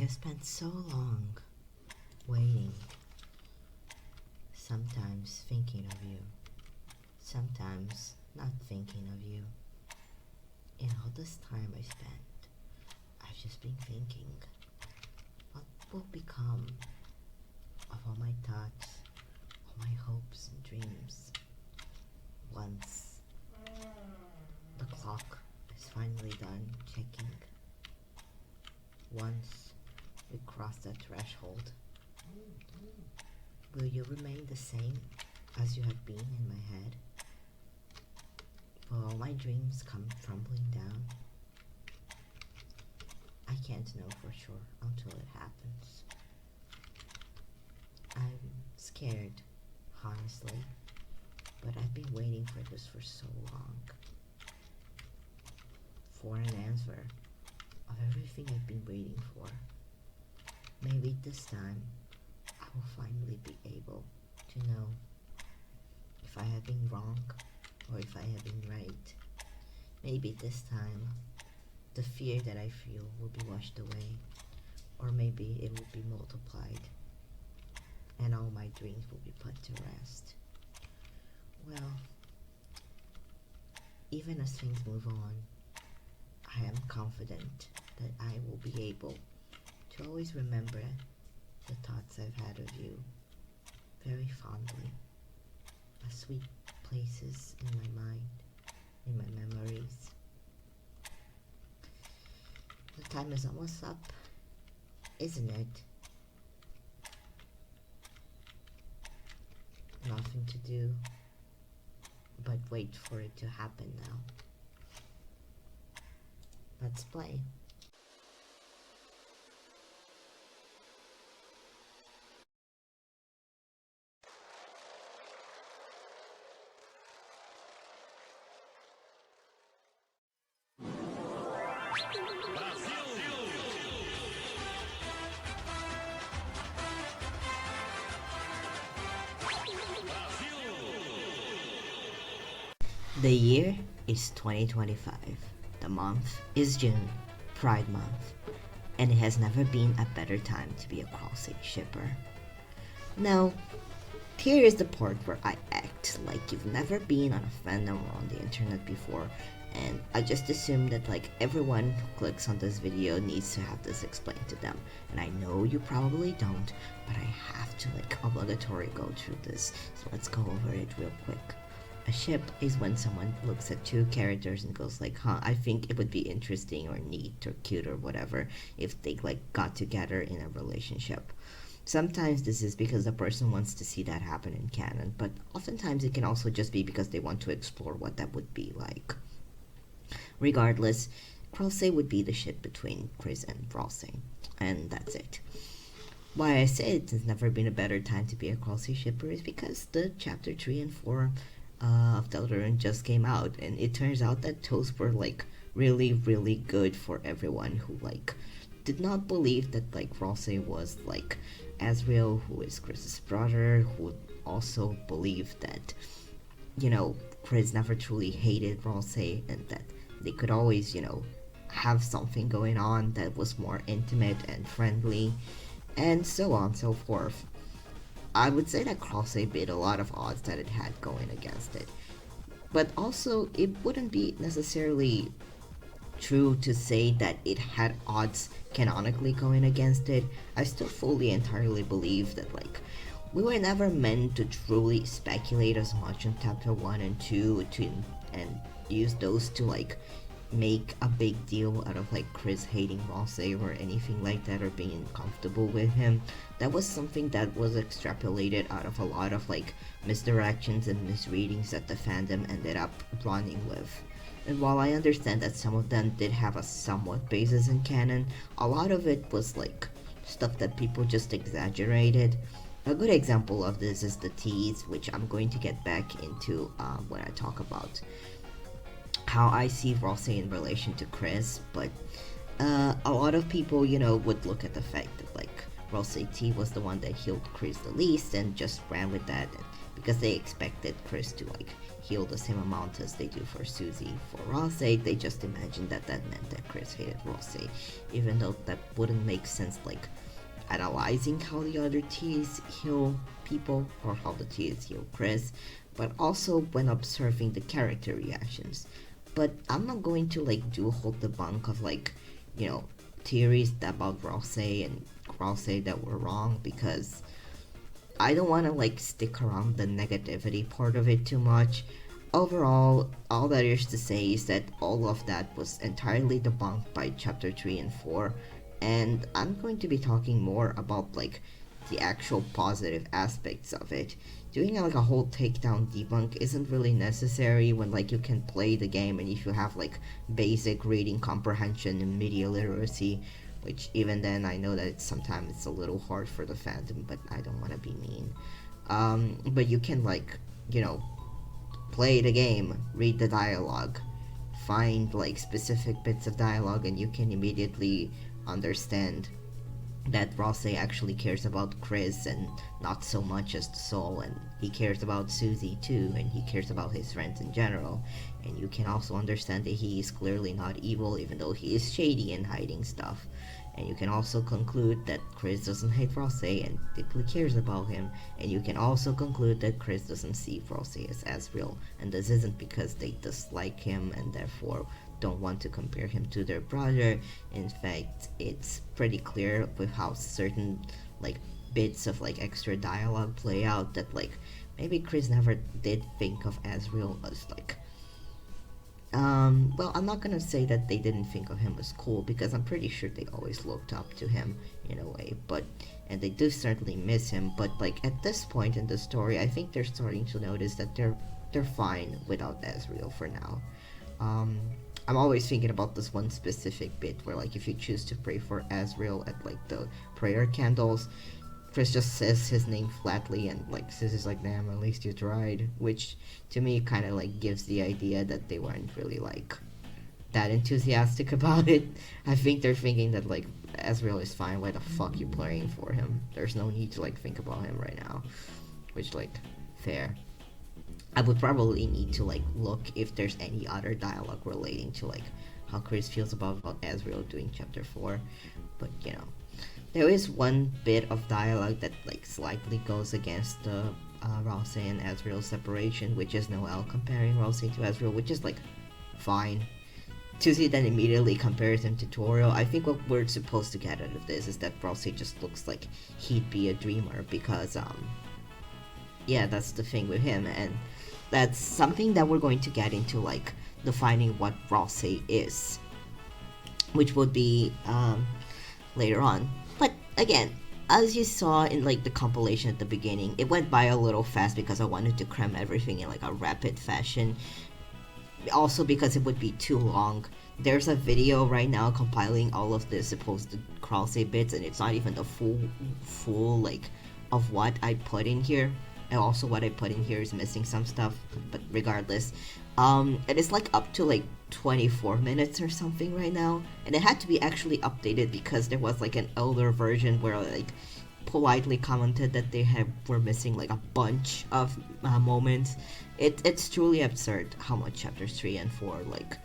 have spent so long waiting, sometimes thinking of you, sometimes not thinking of you. In all this time I spent, I've just been thinking, what will become of all my thoughts, all my hopes and dreams, once the clock is finally done ticking, once we cross that threshold. Will you remain the same as you have been in my head? Will all my dreams come crumbling down? I can't know for sure until it happens. I'm scared, honestly, but I've been waiting for this for so long. For an answer of everything I've been waiting for. Maybe this time I will finally be able to know if I have been wrong or if I have been right. Maybe this time the fear that I feel will be washed away, or maybe it will be multiplied and all my dreams will be put to rest. Well, even as things move on, I am confident that I will be able to always remember the thoughts I've had of you very fondly, as sweet places in my mind, in my memories. The time is almost up, isn't it? Nothing to do but wait for it to happen now. Let's play. The year is 2025. The month is June, Pride Month, and it has never been a better time to be a Kralsei shipper. Now, here is the part where I act like you've never been on a fandom or on the internet before, and I just assume that like everyone who clicks on this video needs to have this explained to them. And I know you probably don't, but I have to like obligatory go through this, so let's go over it real quick. A ship is when someone looks at two characters and goes like, I think it would be interesting or neat or cute or whatever if they like got together in a relationship. Sometimes this is because the person wants to see that happen in canon, but oftentimes it can also just be because they want to explore what that would be like. Regardless, Kralsei would be the ship between Chris and Ralsei, and that's it. Why I say it has never been a better time to be a Kralsei shipper is because the chapter 3 and 4 of Deltarune just came out, and it turns out that those were like really good for everyone who like did not believe that like Ralsei was like Asriel, who is Chris's brother, who also believed that, you know, Chris never truly hated Ralsei and that they could always, you know, have something going on that was more intimate and friendly, and so on and so forth. I would say that Kralsei beat a lot of odds that it had going against it. But also, it wouldn't be necessarily true to say that it had odds canonically going against it. I still fully entirely believe that, like, we were never meant to truly speculate as much in chapter 1 and 2 and use those to, like, make a big deal out of like Chris hating Ralsei or anything like that, or being uncomfortable with him. That was something that was extrapolated out of a lot of like misdirections and misreadings that the fandom ended up running with. And while I understand that some of them did have a somewhat basis in canon, a lot of it was like stuff that people just exaggerated. A good example of this is the tease, which I'm going to get back into when I talk about how I see Ralsei in relation to Chris, but a lot of people, you know, would look at the fact that like Ralsei T was the one that healed Chris the least and just ran with that, because they expected Chris to like heal the same amount as they do for Susie. For Ralsei, they just imagined that that meant that Chris hated Ralsei, even though that wouldn't make sense, like analyzing how the other T's heal people or how the T's heal Chris, but also when observing the character reactions. But I'm not going to like do a whole debunk of like, you know, theories about Ralsei and Kralsei that were wrong, because I don't want to like stick around the negativity part of it too much. Overall, all that is to say is that all of that was entirely debunked by chapter 3 and 4, and I'm going to be talking more about like the actual positive aspects of it. Doing like a whole takedown debunk isn't really necessary when like you can play the game and if you have like basic reading comprehension and media literacy, which even then I know that sometimes it's a little hard for the fandom, but I don't want to be mean. But you can like, you know, play the game, read the dialogue, find like specific bits of dialogue, and you can immediately understand that Ralsei actually cares about Chris and not so much as the soul, and he cares about Susie too, and he cares about his friends in general. And you can also understand that he is clearly not evil, even though he is shady and hiding stuff. And you can also conclude that Chris doesn't hate Ralsei and deeply cares about him. And you can also conclude that Chris doesn't see Ralsei as Asriel, and this isn't because they dislike him and therefore don't want to compare him to their brother. In fact, it's pretty clear with how certain like bits of like extra dialogue play out that like maybe Chris never did think of Asriel as like well, I'm not gonna say that they didn't think of him as cool, because I'm pretty sure they always looked up to him in a way, but and they do certainly miss him, but like at this point in the story I think they're starting to notice that they're fine without Asriel for now. I'm always thinking about this one specific bit where like if you choose to pray for Asriel at like the prayer candles, Chris just says his name flatly and like says it's like, damn, at least you tried, which to me kind of like gives the idea that they weren't really like that enthusiastic about it. I think they're thinking that like Asriel is fine, why the fuck you praying for him? There's no need to like think about him right now, which like fair. I would probably need to like look if there's any other dialogue relating to like how Chris feels about Asriel doing chapter 4, but you know, there is one bit of dialogue that like slightly goes against the Ralsei and Asriel separation, which is Noel comparing Ralsei to Asriel, which is like fine. Susie then immediately compares him to Toriel. I think what we're supposed to get out of this is that Ralsei just looks like he'd be a dreamer, because yeah, that's the thing with him, and that's something that we're going to get into, like defining what Ralsei is, which would be later on. But again, as you saw in like the compilation at the beginning, it went by a little fast because I wanted to cram everything in like a rapid fashion. Also because it would be too long. There's a video right now compiling all of the supposed Kralsei bits, and it's not even the full like of what I put in here. And also what I put in here is missing some stuff, but regardless, it is like up to like 24 minutes or something right now, and it had to be actually updated because there was like an older version where like politely commented that they were missing like a bunch of moments. It's truly absurd how much chapters 3 and 4 like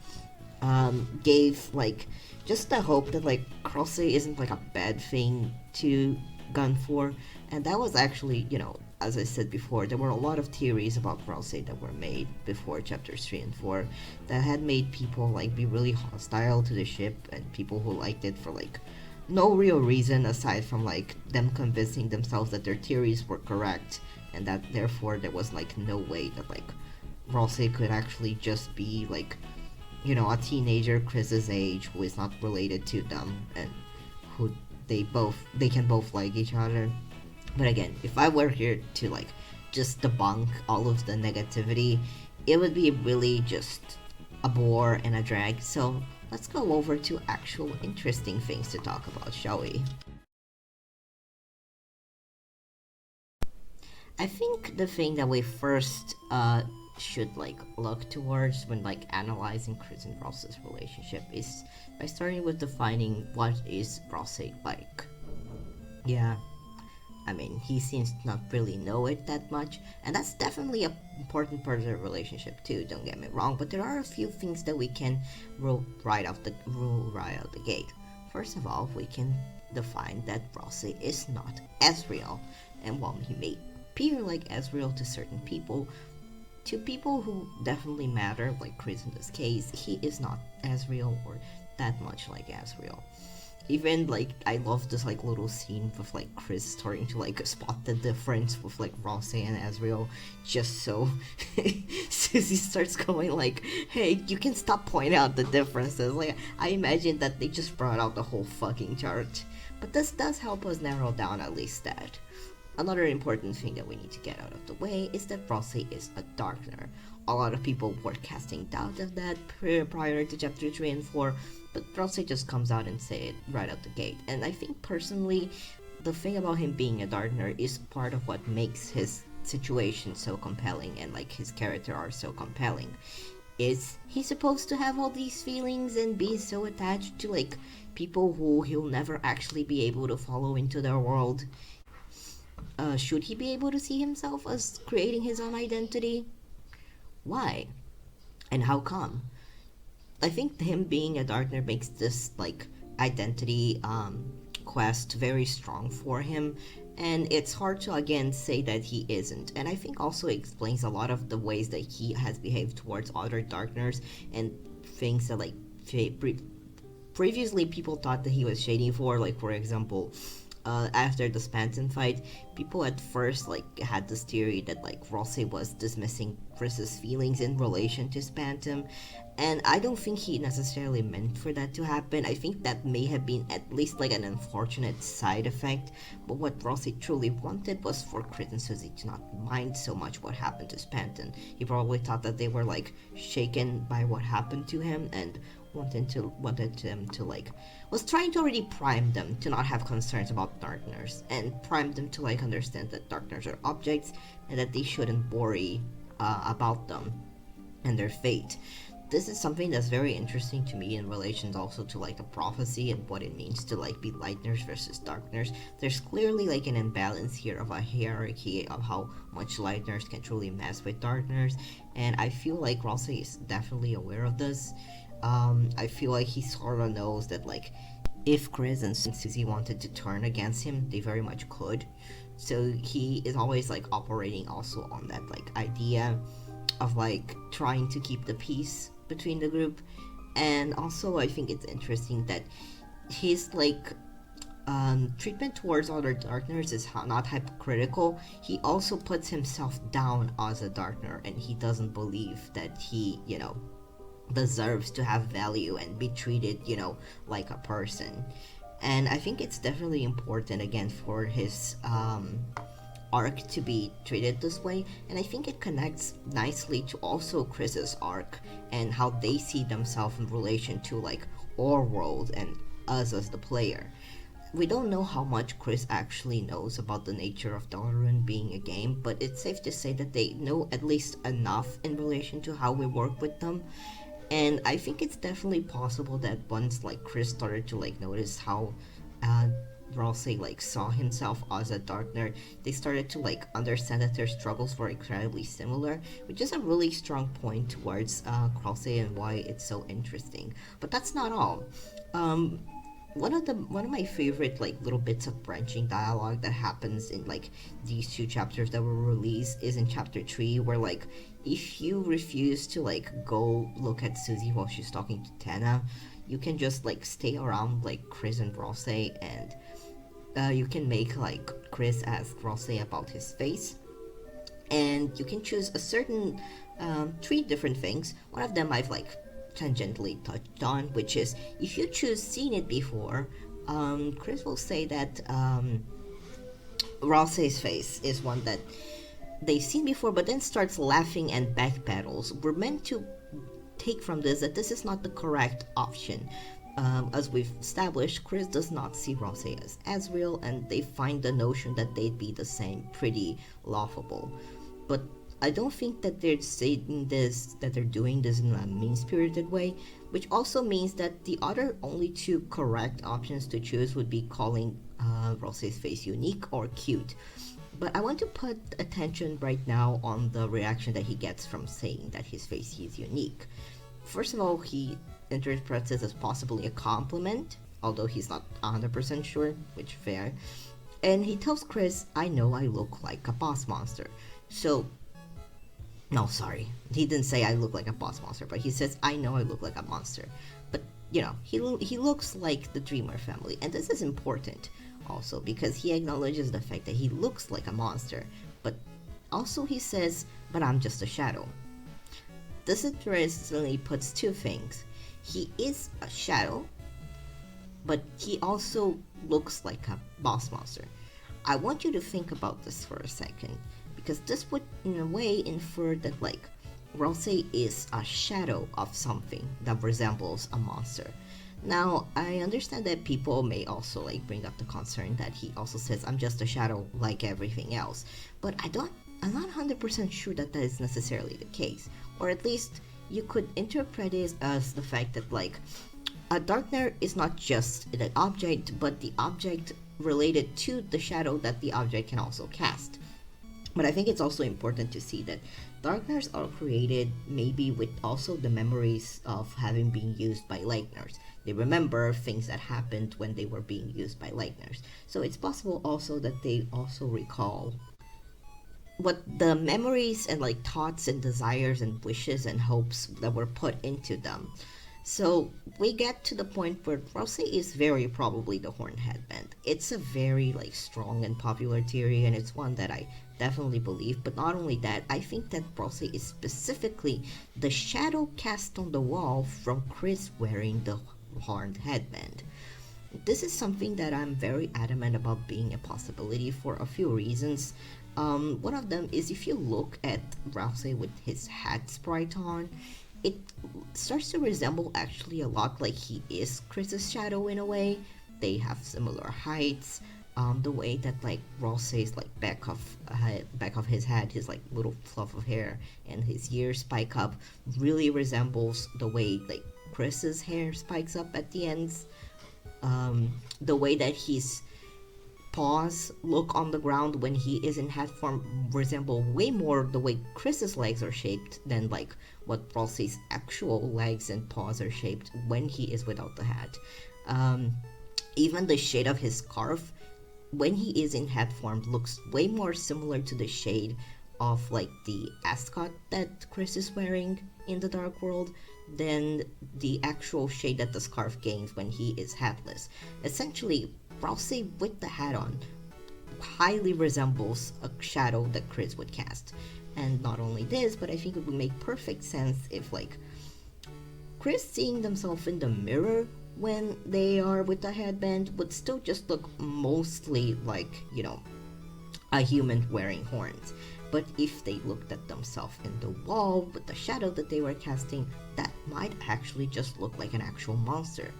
gave like just the hope that like Kralsei isn't like a bad thing to gun for, and that was actually, you know, as I said before, there were a lot of theories about Kralsei that were made before chapters 3 and 4 that had made people like be really hostile to the ship, and people who liked it for like no real reason aside from like them convincing themselves that their theories were correct, and that therefore there was like no way that like Ralsei could actually just be like, you know, a teenager Chris's age who is not related to them and who they can both like each other. But again, if I were here to like just debunk all of the negativity, it would be really just a bore and a drag. So let's go over to actual interesting things to talk about, shall we? I think the thing that we first should like look towards when like analyzing Chris and Ralsei's relationship is by starting with defining what is Ralsei like. Yeah, I mean, he seems to not really know it that much, and that's definitely an important part of the relationship too. Don't get me wrong, but there are a few things that we can rule right out the gate. First of all, we can define that Ralsei is not Ezreal, and while he may appear like Ezreal to certain people, to people who definitely matter, like Chris in this case, he is not Ezreal or that much like Ezreal. Even like I love this like little scene with like Chris starting to like spot the difference with like Ralsei and Ezreal, just so Susie starts going like, "Hey, you can stop pointing out the differences." Like I imagine that they just brought out the whole fucking chart, but this does help us narrow down at least that. Another important thing that we need to get out of the way is that Ralsei is a Darkner. A lot of people were casting doubt of that prior to chapter 3 and 4, but Ralsei just comes out and say it right out the gate. And I think personally, the thing about him being a Darkner is part of what makes his situation so compelling and like his character are so compelling. Is he supposed to have all these feelings and be so attached to like people who he'll never actually be able to follow into their world? Should he be able to see himself as creating his own identity? Why? And how come? I think him being a Darkner makes this like identity quest very strong for him, and it's hard to again say that he isn't. And I think also it explains a lot of the ways that he has behaved towards other Darkners and things that like previously people thought that he was shady for, like for example, after the Spanton fight, people at first like had this theory that like Ralsei was dismissing Chris's feelings in relation to Spanton, and I don't think he necessarily meant for that to happen. I think that may have been at least like an unfortunate side effect, but what Ralsei truly wanted was for Chris and Susie to not mind so much what happened to Spanton. He probably thought that they were like shaken by what happened to him and wanted him to like was trying to already prime them to not have concerns about Darkners and prime them to like understand that Darkners are objects and that they shouldn't worry about them and their fate. This is something that's very interesting to me in relation also to like the prophecy and what it means to like be Lightners versus Darkners. There's clearly like an imbalance here of a hierarchy of how much Lightners can truly mess with Darkners, and I feel like Ralsei is definitely aware of this. I feel like he sort of knows that like if Chris and Susie wanted to turn against him, they very much could. So he is always like operating also on that like idea of like trying to keep the peace between the group. And also I think it's interesting that his like treatment towards other Darkners is not hypocritical. He also puts himself down as a Darkner, and he doesn't believe that he, you know, deserves to have value and be treated, you know, like a person. And I think it's definitely important again for his arc to be treated this way, and I think it connects nicely to also Chris's arc and how they see themselves in relation to like our world and us as the player. We don't know how much Chris actually knows about the nature of Deltarune being a game, but it's safe to say that they know at least enough in relation to how we work with them. And I think it's definitely possible that once like Chris started to like notice how Ralsei like saw himself as a Darkner, they started to like understand that their struggles were incredibly similar, which is a really strong point towards Kralsei and why it's so interesting. But that's not all. One of my favorite like little bits of branching dialogue that happens in like these two chapters that were released is in chapter 3, where like if you refuse to like go look at Susie while she's talking to Tana, you can just like stay around like Chris and Ralsei, and you can make like Chris ask Ralsei about his face, and you can choose a certain 3 different things. One of them I've like tangentially touched on, which is if you choose seen it before, Chris will say that Ralsei's face is one that they've seen before, but then starts laughing and backpedals. We're meant to take from this that this is not the correct option. As we've established, Chris does not see Ralsei as Ezreal, and they find the notion that they'd be the same pretty laughable. But I don't think that they're saying this, that they're doing this in a mean-spirited way, which also means that the other only two correct options to choose would be calling Ralsei's face unique or cute. But I want to put attention right now on the reaction that he gets from saying that his face is unique. First of all, he interprets this as possibly a compliment, although he's not 100% sure, which fair. And he tells Chris, I know I look like a boss monster. So, no, sorry. He didn't say I look like a boss monster, but he says, I know I look like a monster. But, he looks like the Dreamer family. And this is important also because he acknowledges the fact that he looks like a monster. But also he says, but I'm just a shadow. This interestingly puts two things. He is a shadow, but he also looks like a boss monster. I want you to think about this for a second, because this would in a way infer that Ralsei is a shadow of something that resembles a monster. Now, I understand that people may also bring up the concern that he also says, I'm just a shadow like everything else, but I'm not 100% sure that that is necessarily the case, or at least you could interpret it as the fact that a darkener is not just the object, but the object related to the shadow that the object can also cast. But I think it's also important to see that darkeners are created maybe with also the memories of having been used by lighteners. They remember things that happened when they were being used by lighteners. So it's possible also that they also recall what the memories and thoughts and desires and wishes and hopes that were put into them. So we get to the point where Kralsei is very probably the horned headband. It's a very strong and popular theory, and it's one that I definitely believe. But not only that, I think that Kralsei is specifically the shadow cast on the wall from Chris wearing the horned headband. This is something that I'm very adamant about being a possibility for a few reasons. One of them is if you look at Ralsei with his hat sprite on, it starts to resemble actually a lot like he is Chris's shadow in a way. They have similar heights. The way that Ralsei's back of his head, his little fluff of hair and his ears spike up really resembles the way Chris's hair spikes up at the ends. The way that his paws look on the ground when he is in hat form resemble way more the way Chris's legs are shaped than what Ralsei's actual legs and paws are shaped when he is without the hat. Even the shade of his scarf when he is in hat form looks way more similar to the shade of the ascot that Chris is wearing in the Dark World than the actual shade that the scarf gains when he is hatless. Essentially, Ralsei with the hat on highly resembles a shadow that Chris would cast. And not only this, but I think it would make perfect sense if Chris seeing themselves in the mirror when they are with the headband would still just look mostly a human wearing horns. But if they looked at themselves in the wall with the shadow that they were casting, that might actually just look like an actual monster.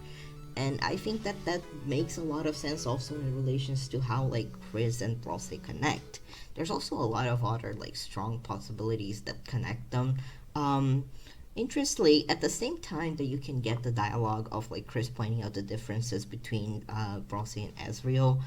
And I think that makes a lot of sense also in relations to how Chris and Kralsei connect. There's also a lot of other strong possibilities that connect them. Interestingly, at the same time that you can get the dialogue of Chris pointing out the differences between Kralsei and Ezreal,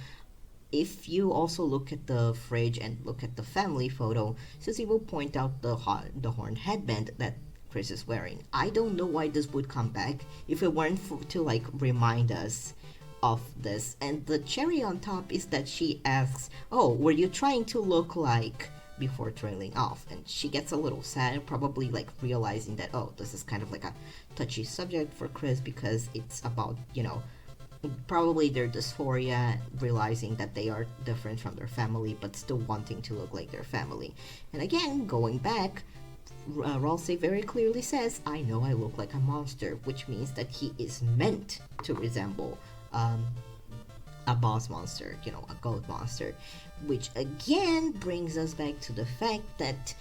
if you also look at the fridge and look at the family photo, Susie will point out the horned headband that Chris is wearing. I don't know why this would come back if it weren't to remind us of this. And the cherry on top is that she asks, oh, were you trying to look like, before trailing off? And she gets a little sad, probably realizing that, oh, this is kind of a touchy subject for Chris because it's about, probably their dysphoria, realizing that they are different from their family but still wanting to look like their family. And again, going back, Ralsei very clearly says, I know I look like a monster, which means that he is meant to resemble a boss monster, a goat monster, which again brings us back to the fact that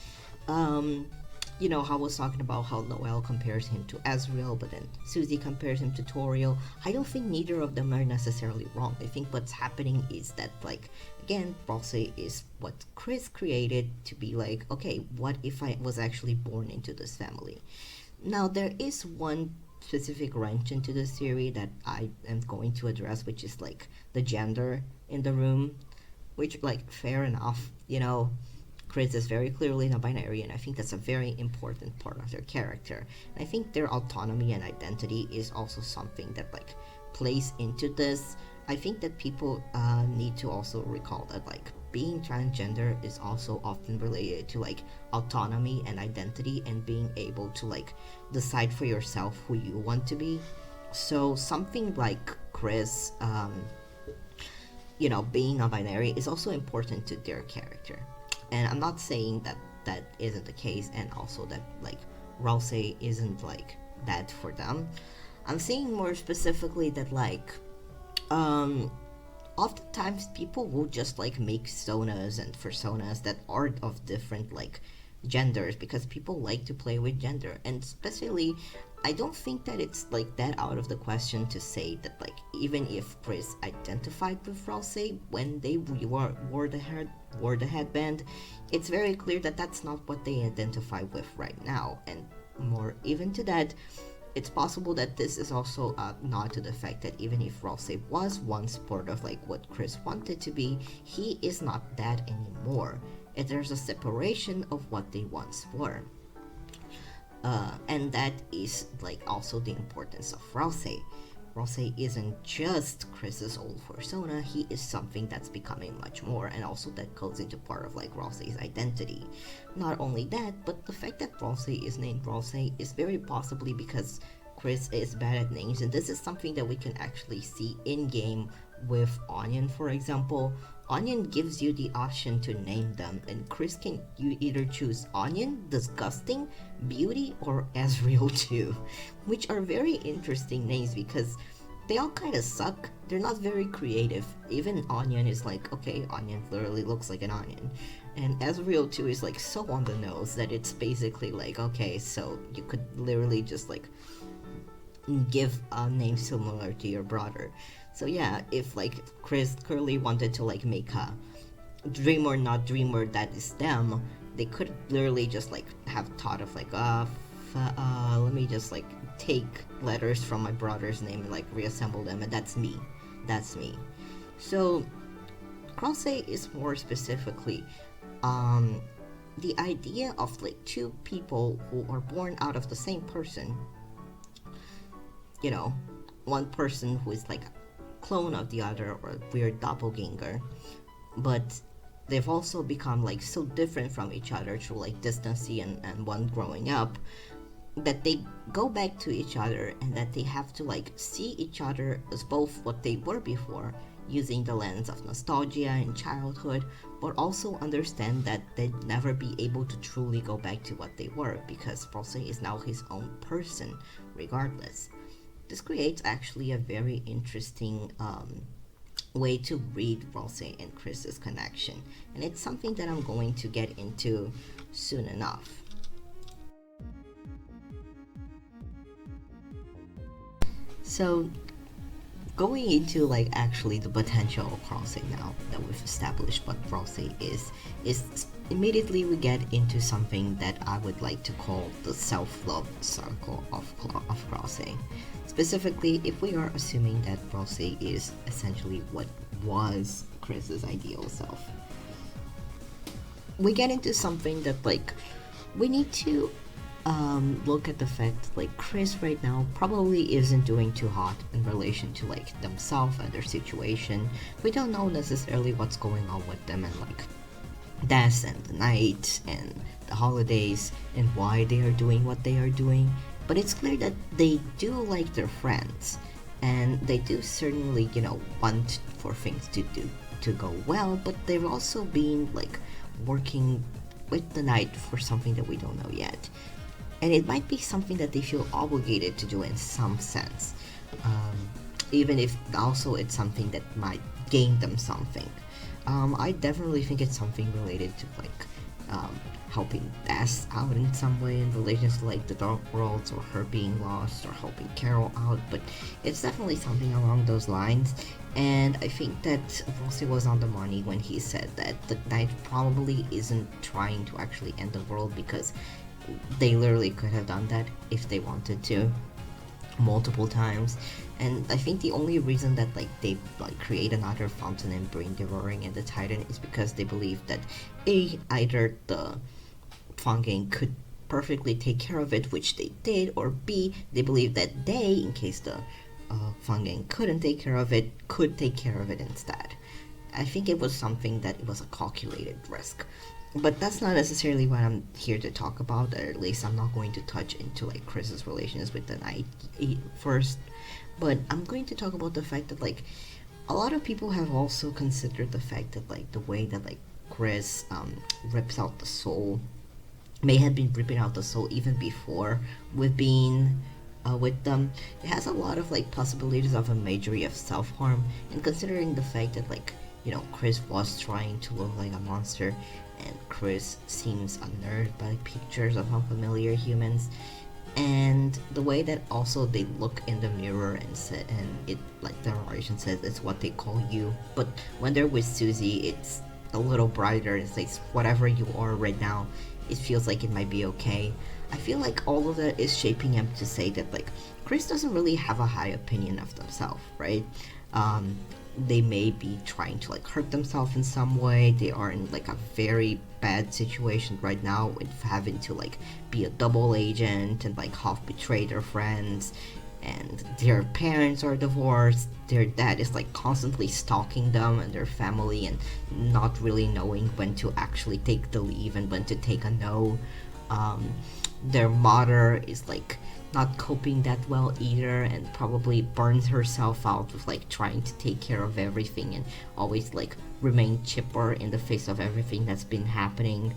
you know, how I was talking about how Noel compares him to Ezreal, but then Susie compares him to Toriel. I don't think neither of them are necessarily wrong. I think what's happening is that, like, again, Ralsei is what Chris created to be like, okay, what if I was actually born into this family? Now, there is one specific wrench into this theory that I am going to address, which is like the gender in the room, which, like, fair enough, you know, Chris is very clearly non-binary, and I think that's a very important part of their character. And I think their autonomy and identity is also something that, like, plays into this. I think that people need to also recall that, like, being transgender is also often related to, like, autonomy and identity and being able to, like, decide for yourself who you want to be. So something like Chris, you know, being non-binary is also important to their character. And I'm not saying that that isn't the case, and also that, like, Ralsei isn't like that for them. I'm saying more specifically that, like, oftentimes people will just, like, make sonas and personas that are of different, like, genders, because people like to play with gender. And especially, I don't think that it's, like, that out of the question to say that, like, even if Chris identified with Ralsei when they wore the headband, it's very clear that that's not what they identify with right now. And more even to that, it's possible that this is also a nod to the fact that even if Ralsei was once part of, like, what Chris wanted to be, he is not that anymore. And there's a separation of what they once were. And that is, like, also the importance of Ralsei. Ralsei isn't just Chris's old persona, he is something that's becoming much more, and also that goes into part of, like, Ralsei's identity. Not only that, but the fact that Ralsei is named Ralsei is very possibly because Chris is bad at names, and this is something that we can actually see in-game with Onion, for example. Onion gives you the option to name them, and Chris can you either choose Onion, Disgusting, Beauty, or Ezreal 2, which are very interesting names because they all kind of suck. They're not very creative. Even Onion is like, okay, Onion literally looks like an onion. And Ezreal 2 is, like, so on the nose that it's basically like, okay, so you could literally just, like, give a name similar to your brother. So yeah, if, like, Chris Curly wanted to, like, make a dreamer not dreamer that is them, they could literally just, like, have thought of, like, let me just, like, take letters from my brother's name and, like, reassemble them, and that's me. So Kralsei is more specifically the idea of, like, two people who are born out of the same person. You know, one person who is, like, clone of the other, or a weird doppelganger, but they've also become, like, so different from each other through, like, distancy and one growing up, that they go back to each other, and that they have to, like, see each other as both what they were before, using the lens of nostalgia and childhood, but also understand that they'd never be able to truly go back to what they were, because Ralsei is now his own person regardless. This creates actually a very interesting way to read Ralsei and Chris's connection, and it's something that I'm going to get into soon enough. So, going into, like, actually the potential of Kralsei now that we've established what Kralsei is immediately we get into something that I would like to call the self-love circle of Kralsei. Specifically, if we are assuming that Kralsei is essentially what was Chris's ideal self, we get into something that, like, we need to look at the fact, like, Chris right now probably isn't doing too hot in relation to, like, themselves and their situation. We don't know necessarily what's going on with them, and, like, death and the night and the holidays and why they are doing what they are doing, but it's clear that they do like their friends, and they do certainly, you know, want for things to go well, but they've also been, like, working with the night for something that we don't know yet. And it might be something that they feel obligated to do in some sense, even if also it's something that might gain them something. I definitely think it's something related to, like, helping Bess out in some way in relations to like the Dark Worlds or her being lost or helping Carol out, but it's definitely something along those lines. And I think that Ralsei was on the money when he said that the Knight probably isn't trying to actually end the world, because they literally could have done that if they wanted to multiple times. And I think the only reason that like they like create another fountain and bring the Roaring and the Titan is because they believe that either the Fangame could perfectly take care of it, which they did, or B, they believe that they, in case the Fangame couldn't take care of it, could take care of it instead. I think it was something that it was a calculated risk. But that's not necessarily what I'm here to talk about, or at least I'm not going to touch into like Chris's relations with the Knight first. But I'm going to talk about the fact that like a lot of people have also considered the fact that like the way that like Chris rips out the soul may have been ripping out the soul even before with being with them. It has a lot of like possibilities of imagery of self-harm, and considering the fact that like, you know, Chris was trying to look like a monster, and Chris seems unnerved by pictures of unfamiliar humans, and the way that also they look in the mirror and it like the narration says it's what they call you, but when they're with Susie it's a little brighter. It's like whatever you are right now, it feels like it might be okay. I feel like all of that is shaping him to say that like Chris doesn't really have a high opinion of themselves, right? They may be trying to like hurt themselves in some way. They are in like a very bad situation right now with having to like be a double agent and like half betray their friends, and their parents are divorced. Their dad is like constantly stalking them and their family, and not really knowing when to actually take the leave and when to take a no. Their mother is like not coping that well either, and probably burns herself out with like trying to take care of everything and always like remain chipper in the face of everything that's been happening,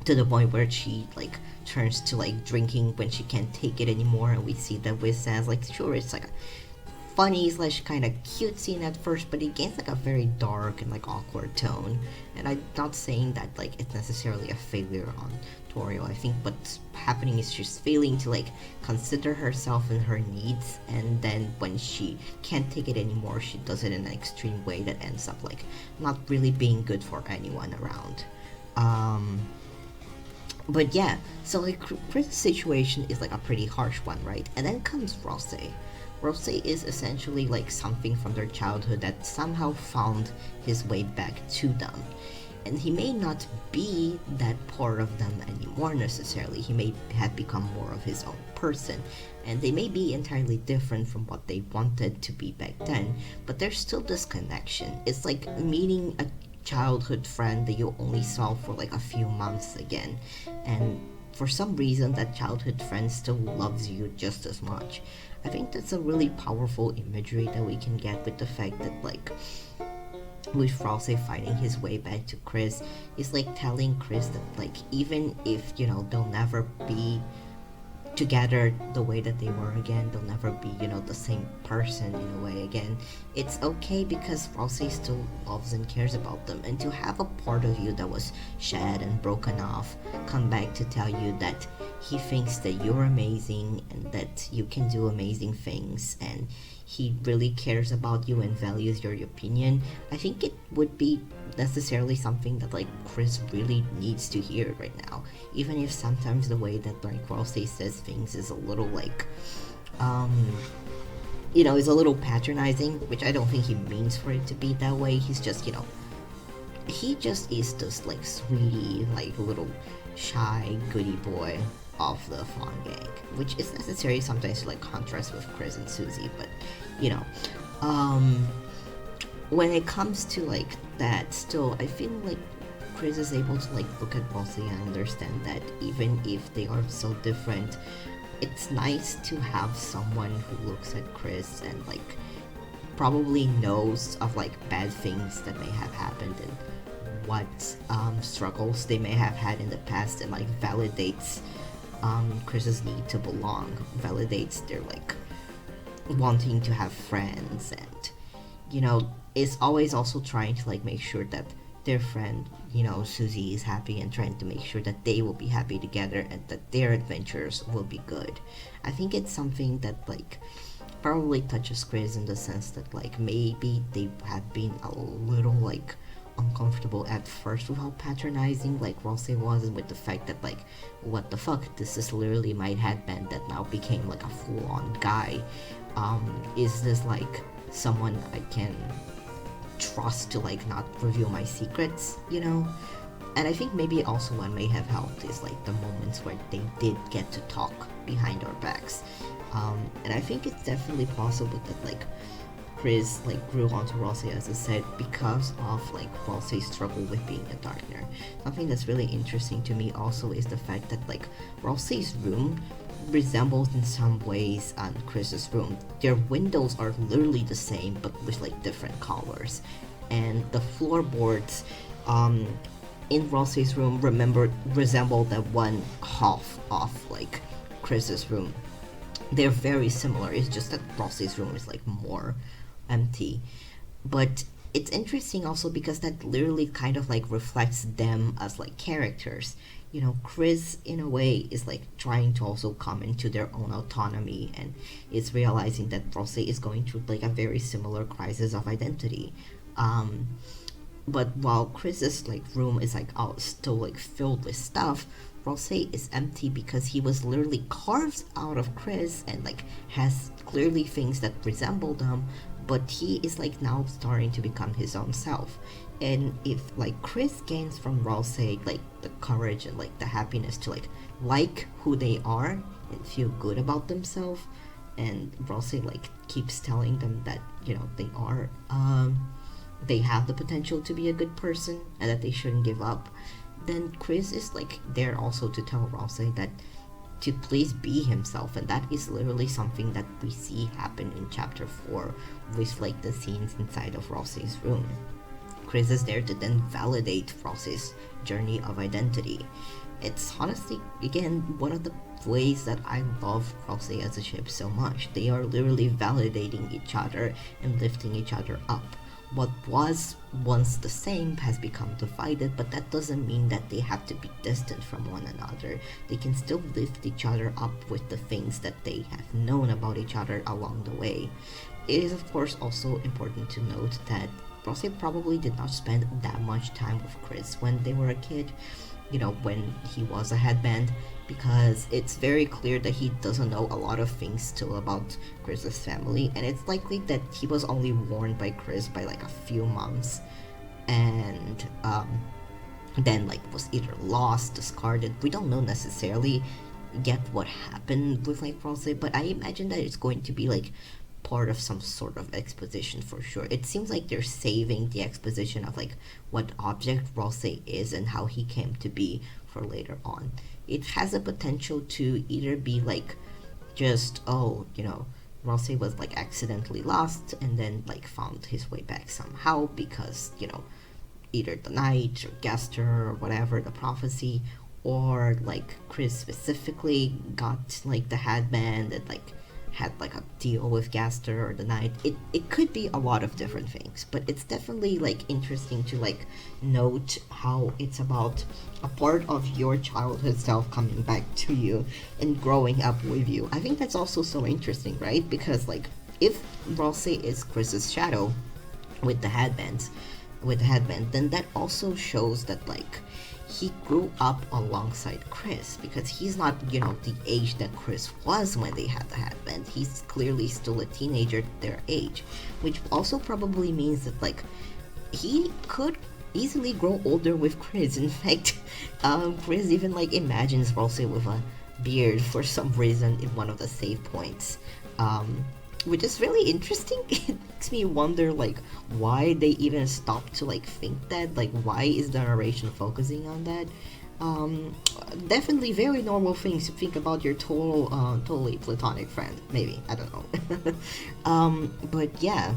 to the point where she like turns to like drinking when she can't take it anymore. And we see that with Sans, like, sure, it's like a funny slash kind of cute scene at first, but it gains like a very dark and like awkward tone. And I'm not saying that like it's necessarily a failure on Torio. I think what's happening is she's failing to like consider herself and her needs, and then when she can't take it anymore, she does it in an extreme way that ends up like not really being good for anyone around. But yeah, so like Chris' situation is like a pretty harsh one, right? And then comes Ralsei. Ralsei is essentially like something from their childhood that somehow found his way back to them. And he may not be that part of them anymore necessarily. He may have become more of his own person, and they may be entirely different from what they wanted to be back then, but there's still this connection. It's like meeting a childhood friend that you only saw for like a few months again, and for some reason that childhood friend still loves you just as much. I think that's a really powerful imagery that we can get with the fact that like with Kralsei fighting his way back to Chris, he's like telling Chris that like even if, you know, they'll never be together the way that they were again, they'll never be, you know, the same person in a way again, it's okay because Kralsei still loves and cares about them. And to have a part of you that was shed and broken off come back to tell you that he thinks that you're amazing and that you can do amazing things, and he really cares about you and values your opinion, I think it would be necessarily something that like Chris really needs to hear right now. Even if sometimes the way that like Kralsei says things is a little like you know, is a little patronizing, which I don't think he means for it to be that way. He's just, you know, he just is this like sweetie, like little shy goody boy of the Fawn Gang, which is necessary sometimes to like contrast with Chris and Susie. But you know, when it comes to like that, still I feel like Chris is able to like look at Kralsei and understand that even if they are so different, it's nice to have someone who looks at Chris and like probably knows of like bad things that may have happened and what struggles they may have had in the past, and like validates Chris's need to belong, validates their like wanting to have friends, and you know, is always also trying to like make sure that their friend, Susie, is happy and trying to make sure that they will be happy together and that their adventures will be good. I think it's something that like probably touches Chris in the sense that like maybe they have been a little like uncomfortable at first with how patronizing like Ralsei was, and with the fact that like what the fuck, this is literally my headband that now became like a full-on guy. Is this like someone I can trust to like not reveal my secrets, And I think maybe also what may have helped is like the moments where they did get to talk behind our backs. And I think it's definitely possible that like Chris like grew onto Ralsei, as I said, because of like Ralsei's struggle with being a darkener. Something that's really interesting to me also is the fact that like Ralsei's room resembles in some ways on Chris's room. Their windows are literally the same but with like different colors, and the floorboards in Ralsei's room resemble that one half of like Chris's room. They're very similar, it's just that Ralsei's room is like more empty. But it's interesting also because that literally kind of like reflects them as like characters. Chris in a way is like trying to also come into their own autonomy and is realizing that Ralsei is going through like a very similar crisis of identity. But while Chris's like room is like still like filled with stuff, Ralsei is empty because he was literally carved out of Chris and like has clearly things that resemble them, but he is like now starting to become his own self. And if like Chris gains from Ralsei like the courage and like the happiness to like who they are and feel good about themselves, and Ralsei like keeps telling them that they are they have the potential to be a good person and that they shouldn't give up, then Chris is like there also to tell Ralsei that to please be himself. And that is literally something that we see happen in chapter 4 with like the scenes inside of Ralsei's room. Chris is there to then validate Ralsei's journey of identity. It's honestly, again, one of the ways that I love Kralsei as a ship so much. They are literally validating each other and lifting each other up. What was once the same has become divided, but that doesn't mean that they have to be distant from one another. They can still lift each other up with the things that they have known about each other along the way. It is of course also important to note that Kralsei probably did not spend that much time with Chris when they were a kid, when he was a headband, because it's very clear that he doesn't know a lot of things still about Chris's family, and it's likely that he was only warned by Chris by like a few months, and then like was either lost, discarded. We don't know necessarily yet what happened with like Kralsei, but I imagine that it's going to be like part of some sort of exposition for sure. It seems like they're saving the exposition of like what object Ralsei is and how he came to be for later on. It has a potential to either be like just Ralsei was like accidentally lost and then like found his way back somehow because either the night or Gaster or whatever, the prophecy, or like Chris specifically got like the headband and like had like a deal with Gaster or the Knight. It could be a lot of different things, but it's definitely like interesting to like note how it's about a part of your childhood self coming back to you and growing up with you. I think that's also so interesting, right? Because like if Ralsei is Chris's shadow with the headband, then that also shows that like he grew up alongside Chris, because he's not, the age that Chris was when they had the headband. He's clearly still a teenager at their age, which also probably means that, like, he could easily grow older with Chris. In fact, Chris even, like, imagines Ralsei with a beard for some reason in one of the save points. Which is really interesting. It makes me wonder, like, why they even stopped to, like, think that. Like, why is the narration focusing on that? Definitely very normal things to think about your totally platonic friend. Maybe, I don't know. But yeah.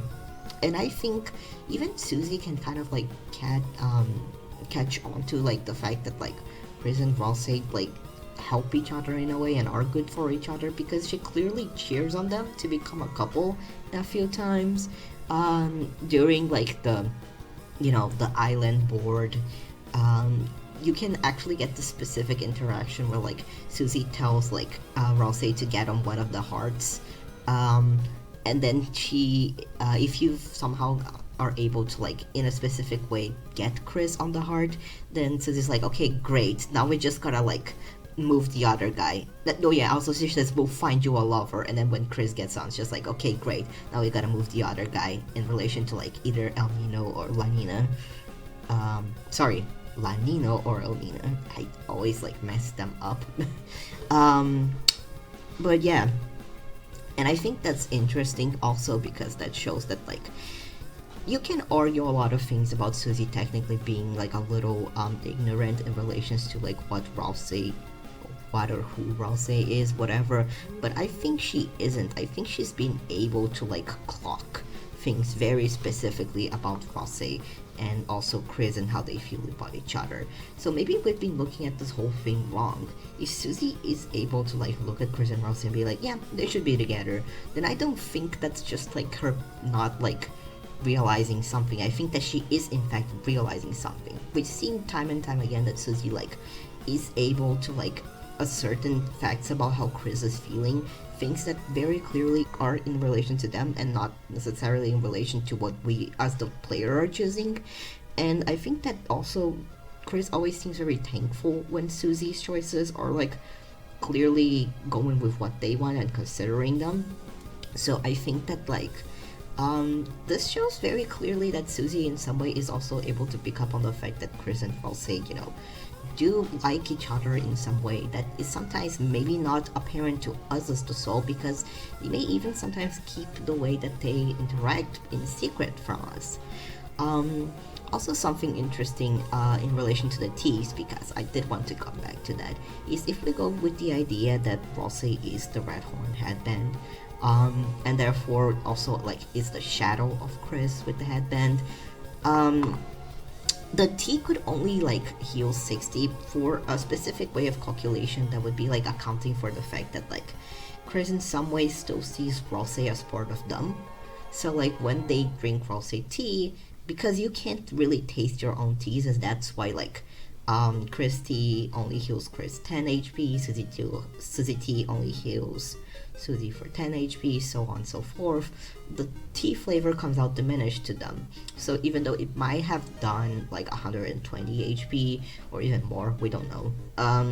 And I think even Susie can kind of, like, catch on to, like, the fact that, like, Chris and Ralsei, like, help each other in a way and are good for each other, because she clearly cheers on them to become a couple a few times during like the the island board, you can actually get the specific interaction where like Susie tells like Ralsei to get on one of the hearts, and then she, if you somehow are able to like in a specific way get Chris on the heart, then Susie's like, okay, great, now we just gotta like move the other guy. Also she says we'll find you a lover, and then when Chris gets on, it's just like, okay, great, now we gotta move the other guy in relation to like either El Nino or La Nina. Sorry, La Nino or El Nina. I always like mess them up. But yeah, and I think that's interesting also because that shows that like you can argue a lot of things about Susie technically being like a little ignorant in relations to like what or who Ralsei is, whatever, but I think she isn't. I think she's been able to like clock things very specifically about Kralsei and also Chris and how they feel about each other. So maybe we've been looking at this whole thing wrong. If Susie is able to like look at Chris and Kralsei and be like, yeah, they should be together, then I don't think that's just like her not like realizing something. I think that she is in fact realizing something. We've seen time and time again that Susie like is able to like certain facts about how Chris is feeling, things that very clearly are in relation to them and not necessarily in relation to what we as the player are choosing. And I think that also Chris always seems very thankful when Susie's choices are like clearly going with what they want and considering them. So I think that like this shows very clearly that Susie in some way is also able to pick up on the fact that Chris and Kralsei, do like each other in some way that is sometimes maybe not apparent to us as the soul, because they may even sometimes keep the way that they interact in secret from us. Also something interesting in relation to the teas, because I did want to come back to that, is if we go with the idea that Ralsei is the red horn headband, and therefore also like is the shadow of Chris with the headband, the T could only like heal 60 for a specific way of calculation that would be like accounting for the fact that like Chris in some way still sees Kralsei as part of them. So like when they drink Kralsei tea, because you can't really taste your own teas, and that's why like Chris T only heals Chris 10 HP, Susie T only heals Susie for 10 HP, so on and so forth. The tea flavor comes out diminished to them. So even though it might have done like 120 HP or even more, we don't know,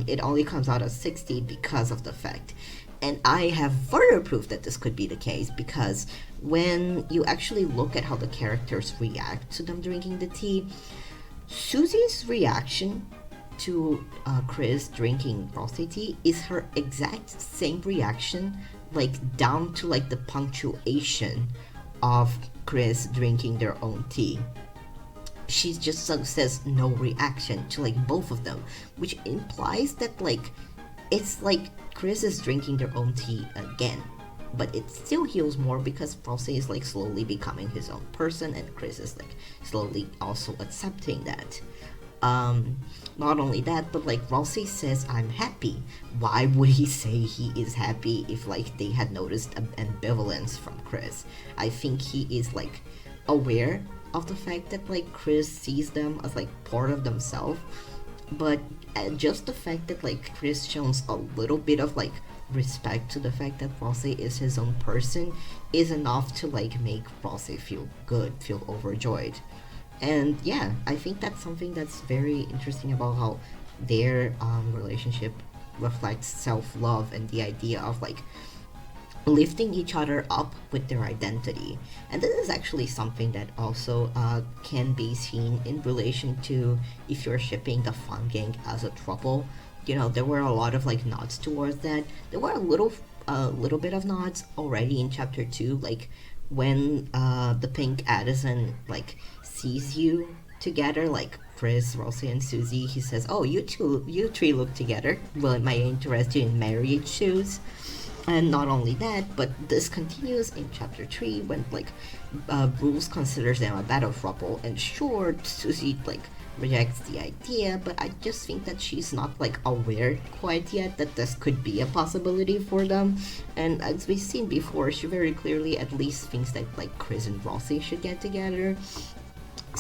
it only comes out as 60 because of the fact. And I have further proof that this could be the case, because when you actually look at how the characters react to them drinking the tea, Susie's reaction to Chris drinking Ralsei tea is her exact same reaction, like down to like the punctuation of Chris drinking their own tea. She just says no reaction to like both of them, which implies that like it's like Chris is drinking their own tea again, but it still heals more because Kralsei is like slowly becoming his own person, and Chris is like slowly also accepting that. Not only that, but like Ralsei says, I'm happy. Why would he say he is happy if like they had noticed ambivalence from Chris? I think he is like aware of the fact that like Chris sees them as like part of themselves, but just the fact that like Chris shows a little bit of like respect to the fact that Kralsei is his own person is enough to like make Kralsei feel good, feel overjoyed. And yeah, I think that's something that's very interesting about how their relationship reflects self-love and the idea of like lifting each other up with their identity. And this is actually something that also can be seen in relation to if you're shipping the Fun Gang as a trouble. There were a lot of like nods towards that. There were a little bit of nods already in chapter 2, like when the Pink Addison like sees you together, like Chris, Ralsei, and Susie. He says, oh, you three look together. Well, am I interested in marriage shoes? And not only that, but this continues in chapter 3 when like Bruce considers them a battle throuple, and sure, Susie like rejects the idea, but I just think that she's not like aware quite yet that this could be a possibility for them. And as we've seen before, she very clearly at least thinks that like Chris and Ralsei should get together.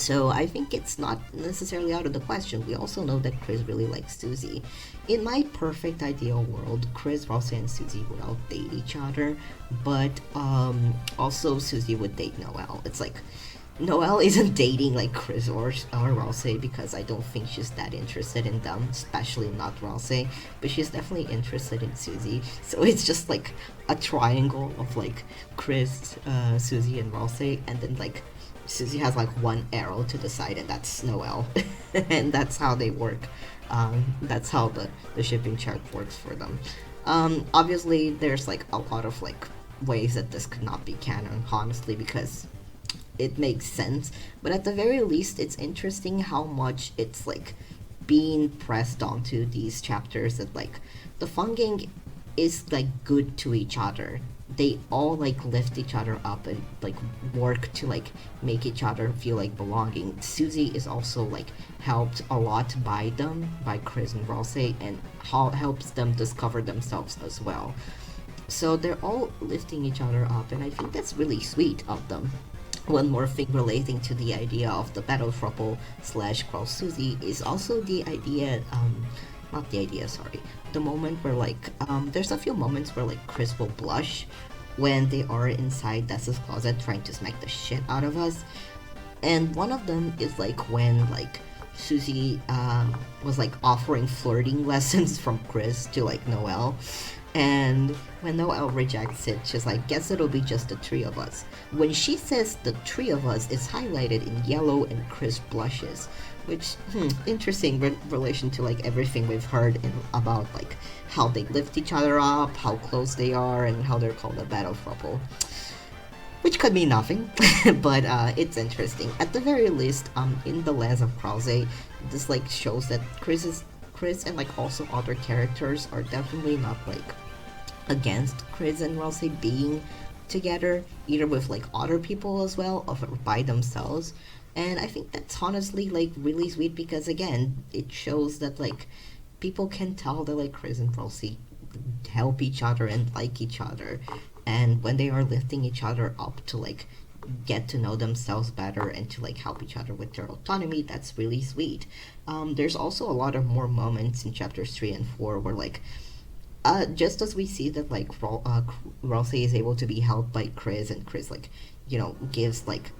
So I think it's not necessarily out of the question. We also know that Chris really likes Susie. In my perfect ideal world, Chris, Ralsei, and Susie would all date each other, but also Susie would date Noelle. It's like Noelle isn't dating like Chris or Ralsei because I don't think she's that interested in them, especially not Ralsei, but she's definitely interested in Susie. So it's just like a triangle of like Chris, Susie, and Ralsei, and then like Susie has like one arrow to the side, and that's Noelle. And that's how they work. That's how the shipping chart works for them. Obviously, there's like a lot of like ways that this could not be canon, honestly, because it makes sense. But at the very least, it's interesting how much it's like being pressed onto these chapters that like the Fun Gang is like good to each other. They all like lift each other up and like work to like make each other feel like belonging. Susie is also like helped a lot by them, by Chris and Ralsei, and helps them discover themselves as well. So they're all lifting each other up, and I think that's really sweet of them. One more thing relating to the idea of the battle trouble slash cross Susie is also the idea, not the idea, sorry, the moment where like, there's a few moments where like Chris will blush when they are inside Des's closet trying to smack the shit out of us. And one of them is like when like Susie was like offering flirting lessons from Chris to like Noelle. And when Noelle rejects it, she's like, guess it'll be just the three of us. When she says the three of us, it's highlighted in yellow and Chris blushes, which, interesting relation to like everything we've heard about like how they lift each other up, how close they are, and how they're called a battle couple. Which could mean nothing, but it's interesting. At the very least, in the lens of Kralsei, this like shows that Chris and like also other characters are definitely not like against Chris and Ralsei being together, either with like other people as well or by themselves. And I think that's honestly like really sweet because again, it shows that like people can tell that like Chris and Ralsei help each other and like each other, and when they are lifting each other up to like get to know themselves better and to like help each other with their autonomy, that's really sweet. There's also a lot of more moments in chapters 3 and 4 where like just as we see that like Ralsei is able to be helped by Chris, and Chris like, you know, gives like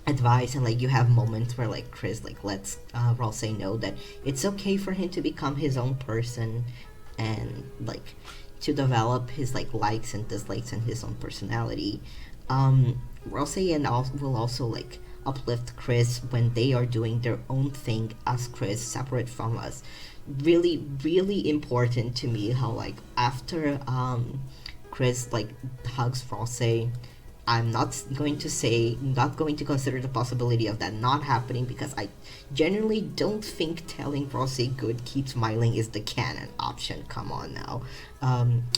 advice, and like you have moments where like Chris like lets Ralsei know that it's okay for him to become his own person and like to develop his like likes and dislikes and his own personality. Ralsei will also like uplift Chris when they are doing their own thing as Chris, separate from us. Really, really important to me how like after Chris like hugs Ralsei, I'm not going to consider the possibility of that not happening, because I genuinely don't think telling Ralsei good keep smiling is the canon option. Come on now.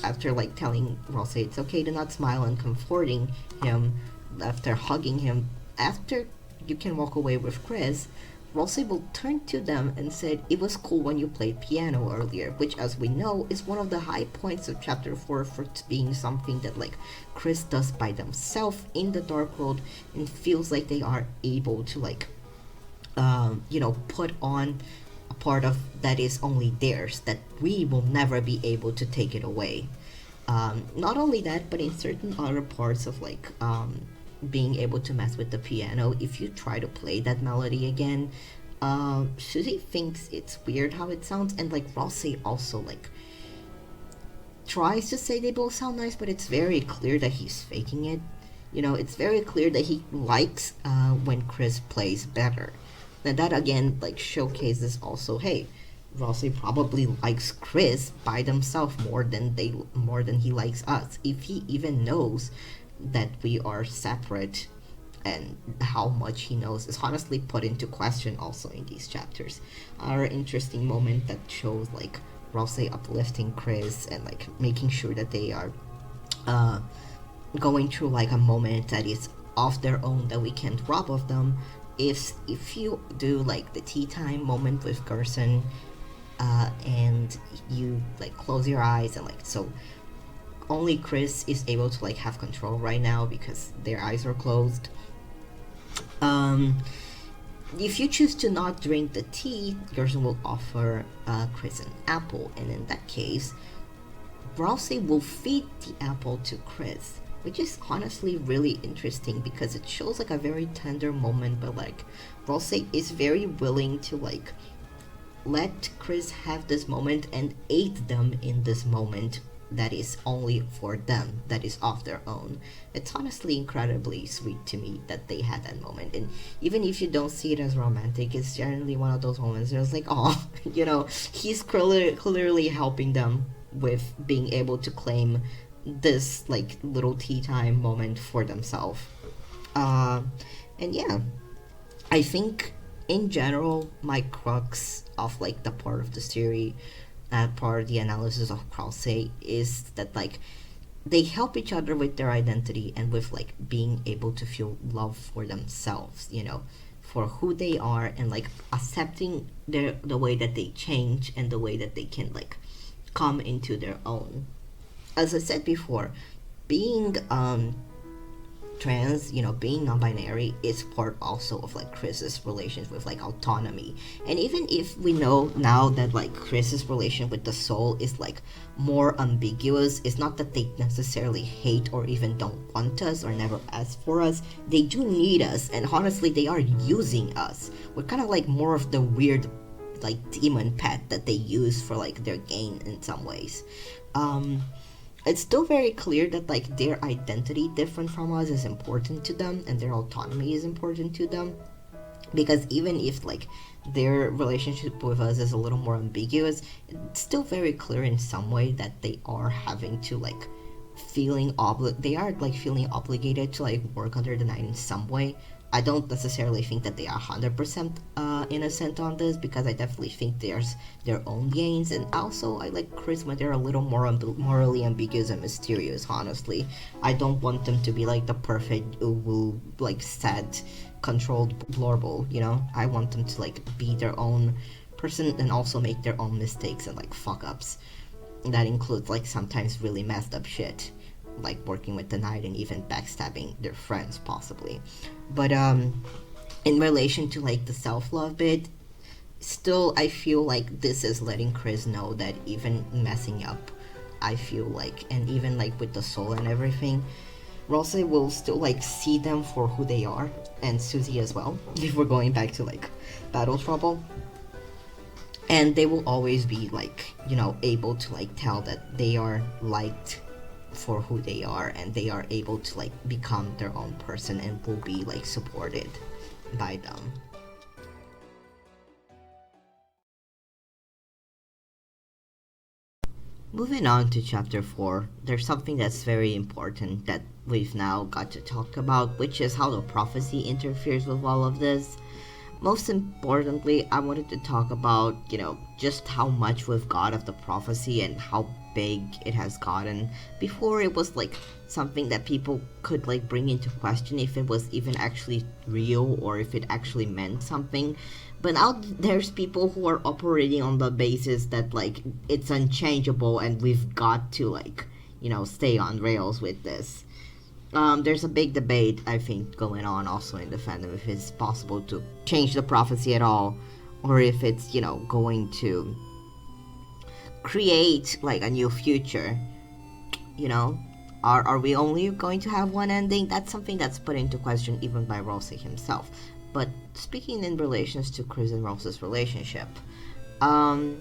After like telling Ralsei it's okay to not smile and comforting him, after hugging him, after you can walk away with Chris, Ralsei will turn to them and said, it was cool when you played piano earlier, which as we know is one of the high points of chapter 4 for being something that like Chris does by themselves in the Dark World and feels like they are able to like put on a part of that is only theirs, that we will never be able to take it away. Not only that, but in certain other parts of like being able to mess with the piano, if you try to play that melody again, Susie thinks it's weird how it sounds, and like Ralsei also like tries to say they both sound nice, but it's very clear that he's faking it. You know, it's very clear that he likes when Chris plays better. And that again like showcases also, hey, Ralsei probably likes Chris by themselves more than he likes us, if he even knows that we are separate, and how much he knows is honestly put into question also in these chapters. Our interesting moment that shows like Ralsei uplifting Chris and like making sure that they are going through like a moment that is of their own, that we can't rob of them. If you do like the tea time moment with Gerson, and you like close your eyes, and like so only Chris is able to like have control right now because their eyes are closed. if you choose to not drink the tea, Gerson will offer Chris an apple, and in that case, Ralsei will feed the apple to Chris, which is honestly really interesting because it shows like a very tender moment, but like Ralsei is very willing to like let Chris have this moment and aid them in this moment that is only for them, that is of their own. It's honestly incredibly sweet to me that they had that moment. And even if you don't see it as romantic, it's generally one of those moments where it's like, oh, you know, he's clearly helping them with being able to claim this like little tea time moment for themselves. And yeah, I think in general, my crux of like the part of the series, part of the analysis of Kralsei is that like they help each other with their identity and with like being able to feel love for themselves, you know, for who they are, and like accepting the way that they change and the way that they can like come into their own. As I said before, being trans, you know, being non-binary is part also of like Chris's relations with like autonomy. And even if we know now that like Chris's relation with the soul is like more ambiguous, it's not that they necessarily hate or even don't want us or never ask for us. They do need us, and honestly they are using us. We're kind of like more of the weird like demon pet that they use for like their gain in some ways. It's still very clear that like their identity different from us is important to them, and their autonomy is important to them, because even if like their relationship with us is a little more ambiguous, it's still very clear in some way that they are having to like feeling obligated to like work under the night in some way. I don't necessarily think that they are 100% innocent on this, because I definitely think there's their own gains, and also I like Chris when they're a little more morally ambiguous and mysterious, honestly. I don't want them to be like the perfect uwu, like sad, controlled blorble, you know? I want them to like be their own person and also make their own mistakes and like fuck-ups. And that includes like sometimes really messed up shit, like working with the night and even backstabbing their friends possibly. But in relation to like the self-love bit, still I feel like this is letting Chris know that even messing up, I feel like, and even like with the soul and everything, Ralsei will still like see them for who they are, and Susie as well, if we're going back to like battle trouble. And they will always be like, you know, able to like tell that they are liked for who they are, and they are able to like become their own person and will be like supported by them. Moving on to chapter 4, there's something that's very important that we've now got to talk about, which is how the prophecy interferes with all of this. Most importantly, I wanted to talk about, you know, just how much we've got of the prophecy and how big it has gotten. Before, it was like something that people could like bring into question if it was even actually real or if it actually meant something. But now there's people who are operating on the basis that like it's unchangeable and we've got to like, you know, stay on rails with this. There's a big debate, I think, going on also in the fandom if it's possible to change the prophecy at all, or if it's, you know, going to create like a new future. You know, are we only going to have one ending? That's something that's put into question even by Ralsei himself. But speaking in relations to Chris and Ralsei's relationship, I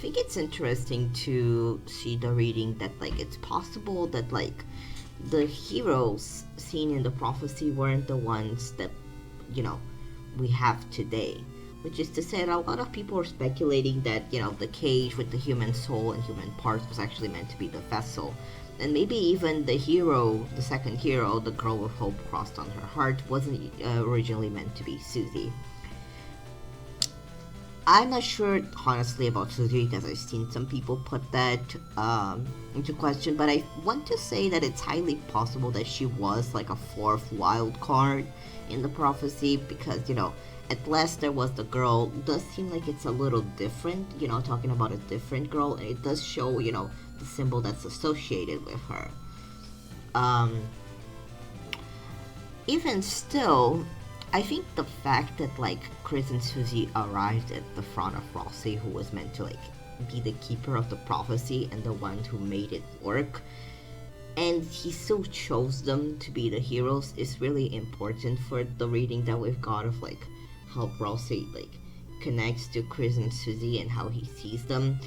think it's interesting to see the reading that like it's possible that like the heroes seen in the prophecy weren't the ones that, you know, we have today. Which is to say that a lot of people are speculating that, you know, the cage with the human soul and human parts was actually meant to be the vessel. And maybe even the hero, the second hero, the girl with hope crossed on her heart, wasn't originally meant to be Susie. I'm not sure, honestly, about Susie because I've seen some people put that into question, but I want to say that it's highly possible that she was like a fourth wild card in the prophecy because, you know, at last there was the girl. It does seem like it's a little different, you know, talking about a different girl, and it does show, you know, the symbol that's associated with her. Even still, I think the fact that like Chris and Susie arrived at the front of Ralsei, who was meant to like be the keeper of the prophecy and the one who made it work, and he still chose them to be the heroes, is really important for the reading that we've got of like how Ralsei like connects to Chris and Susie and how he sees them,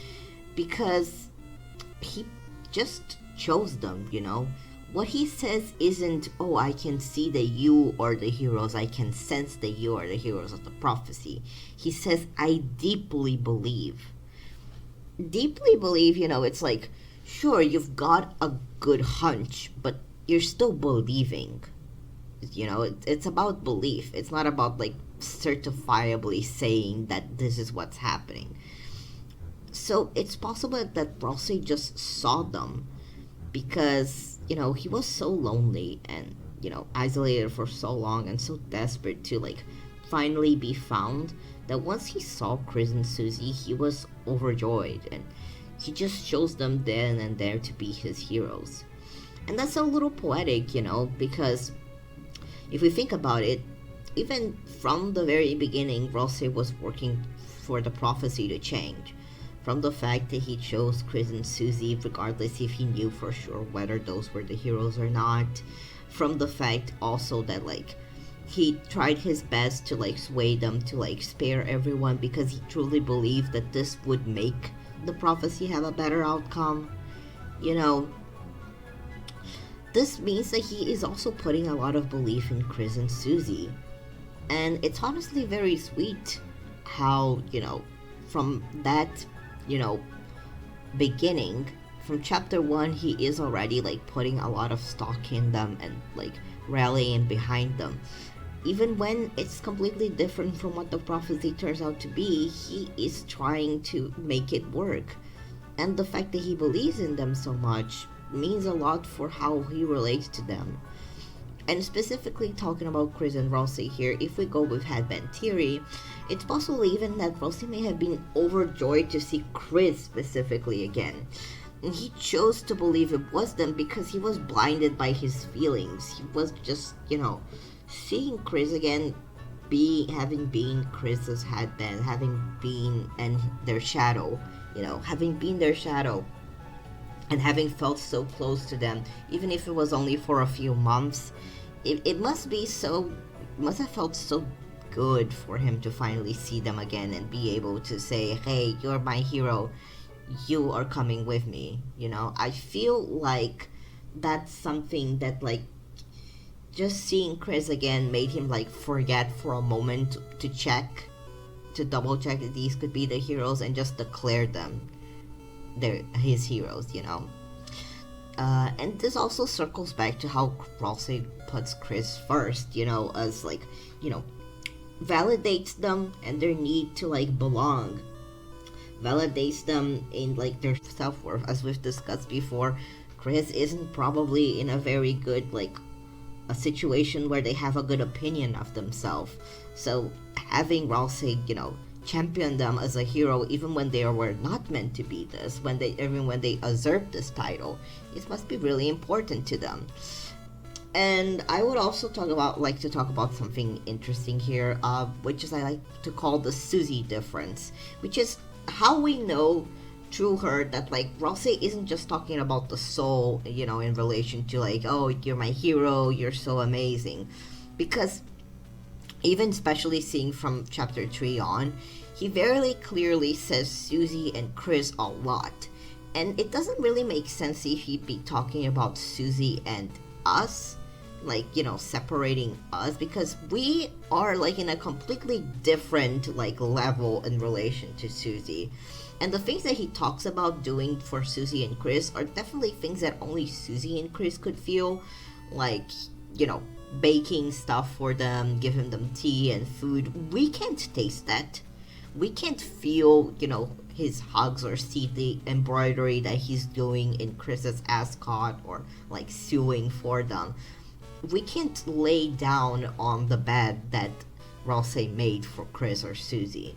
because he just chose them, you know. What he says isn't, oh, I can see that you are the heroes, I can sense that you are the heroes of the prophecy. He says, I deeply believe. Deeply believe, you know, it's like, sure, you've got a good hunch, but you're still believing. You know, it's about belief. It's not about, like, certifiably saying that this is what's happening. So it's possible that Ralsei just saw them because, you know, he was so lonely and, you know, isolated for so long and so desperate to, like, finally be found, that once he saw Chris and Susie, he was overjoyed and he just chose them then and there to be his heroes. And that's a little poetic, you know, because if we think about it, even from the very beginning, Ralsei was working for the prophecy to change. From the fact that he chose Chris and Susie, regardless if he knew for sure whether those were the heroes or not. From the fact also that, like, he tried his best to, like, sway them to, like, spare everyone because he truly believed that this would make the prophecy have a better outcome. You know, this means that he is also putting a lot of belief in Chris and Susie. And it's honestly very sweet how, you know, from that, you know, beginning, from chapter 1, he is already, like, putting a lot of stock in them and, like, rallying behind them. Even when it's completely different from what the prophecy turns out to be, he is trying to make it work. And the fact that he believes in them so much means a lot for how he relates to them. And specifically talking about Chris and Ralsei here, if we go with headband theory, it's possible even that Ralsei may have been overjoyed to see Chris specifically again. And he chose to believe it was them because he was blinded by his feelings. He was just, you know, seeing Chris again, having been Chris's headband, having been and their shadow, you know, having been their shadow, and having felt so close to them, even if it was only for a few months, it must have felt so good for him to finally see them again and be able to say, hey, you're my hero, you are coming with me, you know. I feel like that's something that, like, just seeing Chris again made him, like, forget for a moment to double check that these could be the heroes and just declare them they're his heroes, you know. And this also circles back to how Kralsei puts Chris first, you know, as, like, you know, validates them and their need to, like, belong. Validates them in, like, their self-worth. As we've discussed before, Chris isn't probably in a very good, like, a situation where they have a good opinion of themselves. So having Ralsei, you know, champion them as a hero even when they were not meant to be this, even when they usurped this title, it must be really important to them. And I would also like to talk about something interesting here, which is I like to call the Susie difference, which is how we know through her that, like, Ralsei isn't just talking about the soul, you know, in relation to, like, oh, you're my hero, you're so amazing. Because even especially seeing from chapter 3 on, he very clearly says Susie and Chris a lot. And it doesn't really make sense if he'd be talking about Susie and us, like, you know, separating us, because we are, like, in a completely different, like, level in relation to Susie. And the things that he talks about doing for Susie and Chris are definitely things that only Susie and Chris could feel, like, you know, baking stuff for them, giving them tea and food. We can't taste that. We can't feel, you know, his hugs or see the embroidery that he's doing in Chris's ascot or, like, sewing for them. We can't lay down on the bed that Ralsei made for Chris or Susie.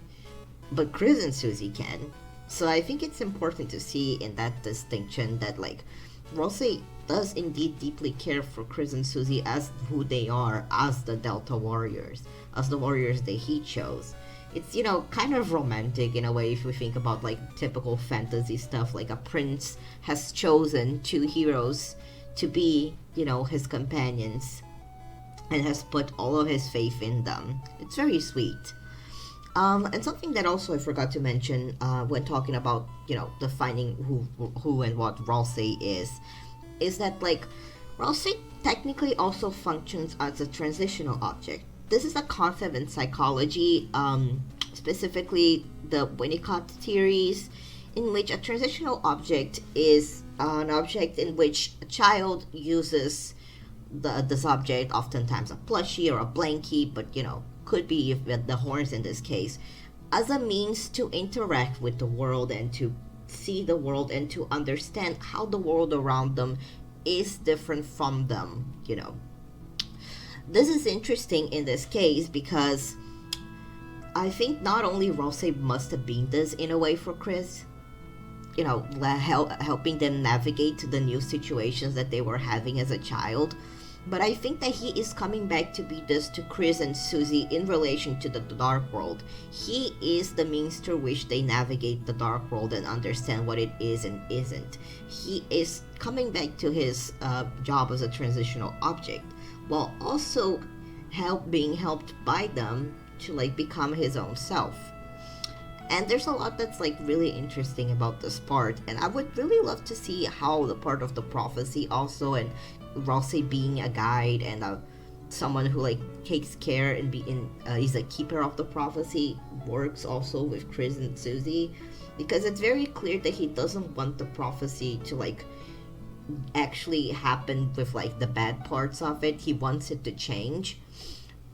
But Chris and Susie can. So I think it's important to see in that distinction that, like, Ralsei does indeed deeply care for Chris and Susie as who they are, as the Delta warriors, as the warriors that he chose. It's, kind of romantic in a way if we think about like typical fantasy stuff, like a prince has chosen two heroes to be, his companions and has put all of his faith in them. It's very sweet. And something that also I forgot to mention when talking about, defining who and what Ralsei is that like Ralsei technically also functions as a transitional object. This is a concept in psychology, specifically the Winnicott theories, in which a transitional object is an object in which a child uses this object, oftentimes a plushie or a blankie, but could be the horns in this case, as a means to interact with the world and to see the world and to understand how the world around them is different from them. This is interesting in this case because I think not only Ralsei must have been this in a way for Chris, helping them navigate the new situations that they were having as a child, but I think that he is coming back to be this to Chris and Susie in relation to the dark world. He is the means through which they navigate the dark world and understand what it is and isn't. He is coming back to his job as a transitional object, while also being helped by them to like become his own self. And there's a lot that's like really interesting about this part, and I would really love to see how the part of the prophecy also, and Ralsei being a guide and someone who like takes care and he's a keeper of the prophecy, works also with Chris and Susie, because it's very clear that he doesn't want the prophecy to like actually happen with like the bad parts of it. He wants it to change,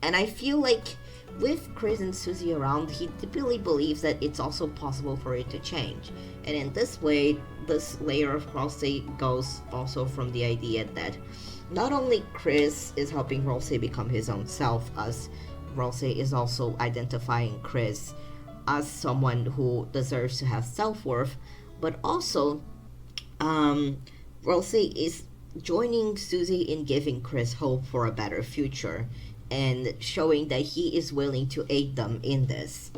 and I feel like with Chris and Susie around, he really believes that it's also possible for it to change. And in this way, this layer of Kralsei goes also from the idea that not only Chris is helping Ralsei become his own self, as Ralsei is also identifying Chris as someone who deserves to have self-worth, but also Ralsei is joining Susie in giving Chris hope for a better future and showing that he is willing to aid them in this.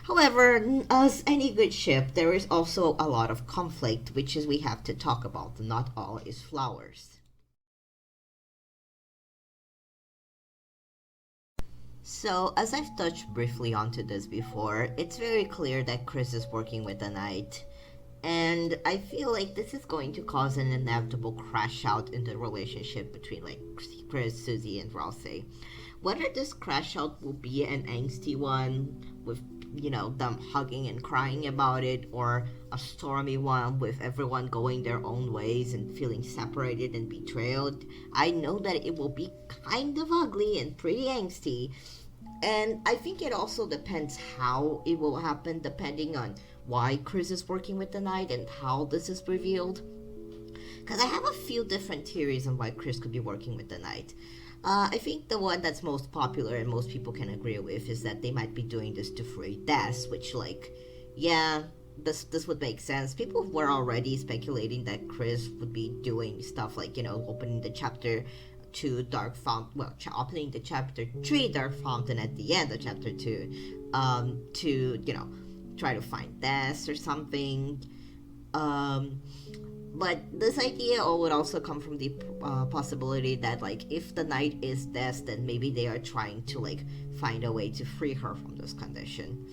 However, as any good ship, there is also a lot of conflict, which is we have to talk about. Not all is flowers. So, as I've touched briefly onto this before, it's very clear that Chris is working with the Knight, and I feel like this is going to cause an inevitable crash out in the relationship between like Chris, Susie, and Ralsei. Whether this crash out will be an angsty one with them hugging and crying about it, or a stormy one with everyone going their own ways and feeling separated and betrayed, I know that it will be kind of ugly and pretty angsty. And I think it also depends how it will happen, depending on why Chris is working with the Knight and how this is revealed. Because I have a few different theories on why Chris could be working with the Knight. I think the one that's most popular and most people can agree with is that they might be doing this to free Des, which, like, yeah, this would make sense. People were already speculating that Chris would be doing stuff like, opening the chapter 2 Dark Fountain, opening the chapter 3 Dark Fountain at the end of chapter 2, to, try to find Des or something. But this idea would also come from the possibility that, like, if the Knight is Des, then maybe they are trying to, like, find a way to free her from this condition.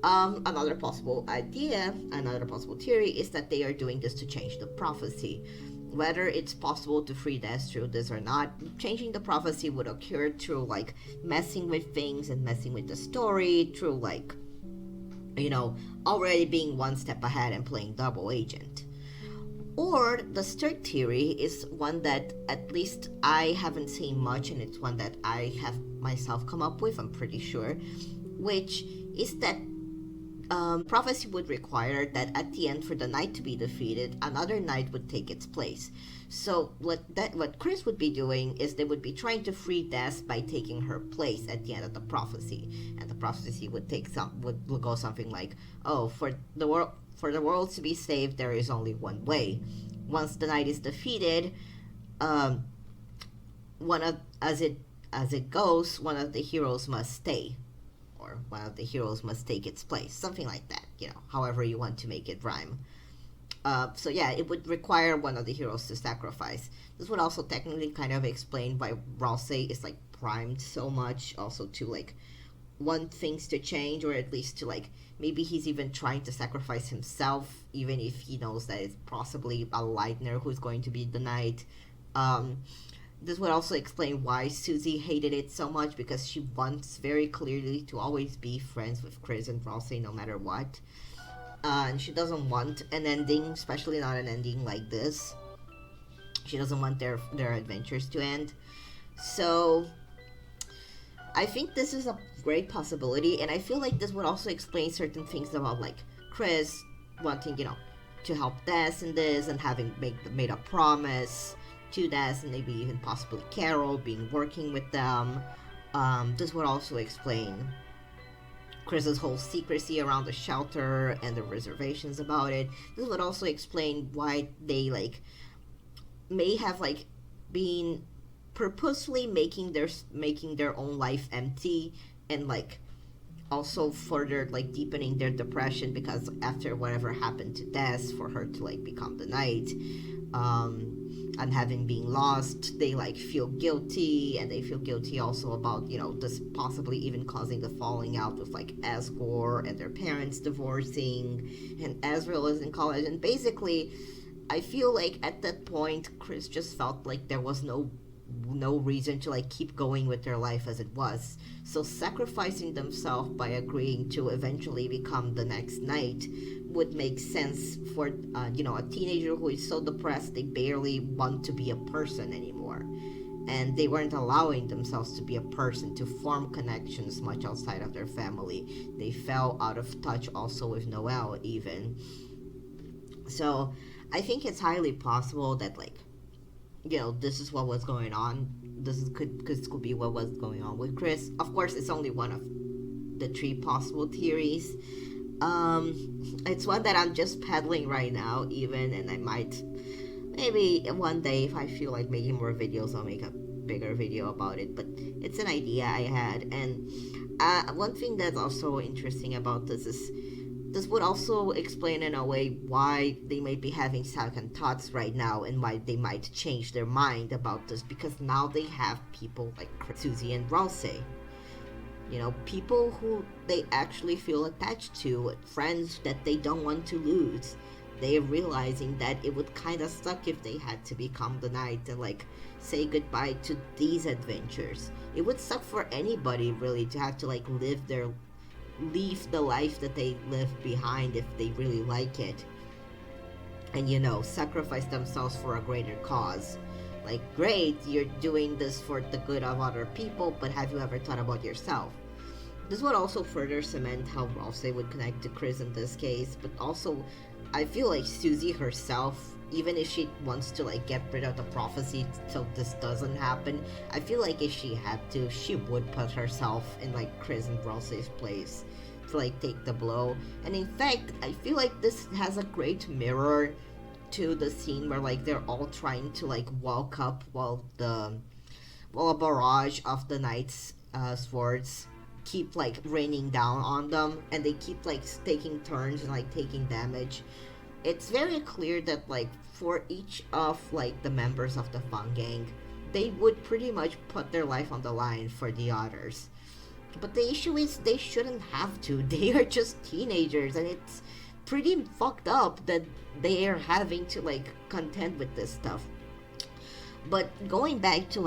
Another possible theory is that they are doing this to change the prophecy. Whether it's possible to free Des through this or not, changing the prophecy would occur through, like, messing with things and messing with the story, through, like, already being one step ahead and playing double agent. Or the third theory is one that at least I haven't seen much, and it's one that I have myself come up with, I'm pretty sure, which is that Prophecy would require that at the end, for the knight to be defeated, another knight would take its place. So what Chris would be doing is they would be trying to free Des by taking her place at the end of the prophecy, and the prophecy would would go something like, "Oh, for the world to be saved, there is only one way. Once the knight is defeated, one of as it goes, one of the heroes must stay." Or one of the heroes must take its place, something like that, however you want to make it rhyme. So yeah, it would require one of the heroes to sacrifice. This would also technically kind of explain why Ralsei is like primed so much, also to like want things to change, or at least to like maybe he's even trying to sacrifice himself, even if he knows that it's possibly a Leitner who's going to be the knight. This would also explain why Susie hated it so much, because she wants very clearly to always be friends with Chris and Ralsei no matter what. And she doesn't want an ending, especially not an ending like this. She doesn't want their adventures to end. So I think this is a great possibility, and I feel like this would also explain certain things about like Chris wanting, to help Des in this, and having made a promise to Des, and maybe even possibly Carol working with them. This would also explain Chris's whole secrecy around the shelter and the reservations about it. This would also explain why they may have been purposefully making their own life empty, and also further deepening their depression, because after whatever happened to Des, for her to become the knight, and having been lost, they feel guilty, and they feel guilty also about this possibly even causing the falling out with Asgore and their parents divorcing, and Azrael is in college, and basically I feel at that point Chris just felt there was no reason to keep going with their life as it was. So sacrificing themselves by agreeing to eventually become the next knight would make sense for a teenager who is so depressed they barely want to be a person anymore, and they weren't allowing themselves to be a person, to form connections much outside of their family. They fell out of touch also with Noelle even. So I think it's highly possible that this is what was going on. This could be what was going on with Chris. Of course, it's only one of the 3 possible theories. It's one that I'm just peddling right now even, and I might, maybe one day if I feel like making more videos, I'll make a bigger video about it, but it's an idea I had. And one thing that's also interesting about this is this would also explain in a way why they might be having second thoughts right now, and why they might change their mind about this, because now they have people like Susie and Ralsei. People who they actually feel attached to, friends that they don't want to lose. They're realizing that it would kind of suck if they had to become the knight and say goodbye to these adventures. It would suck for anybody really to have to leave the life that they left behind if they really like it, and sacrifice themselves for a greater cause. Great, you're doing this for the good of other people, but have you ever thought about yourself? This would also further cement how Ralsei would connect to Chris in this case, but also I feel like Susie herself, even if she wants to get rid of the prophecy so this doesn't happen, I feel like if she had to, she would put herself in Chris and Ralsei's place to take the blow. And in fact, I feel like this has a great mirror to the scene where they're all trying to walk up while a barrage of the knights swords keep raining down on them, and they keep taking turns and taking damage. It's very clear that for each of the members of the Fun Gang, they would pretty much put their life on the line for the others. But the issue is they shouldn't have to. They are just teenagers, and it's pretty fucked up that they are having to contend with this stuff. But going back to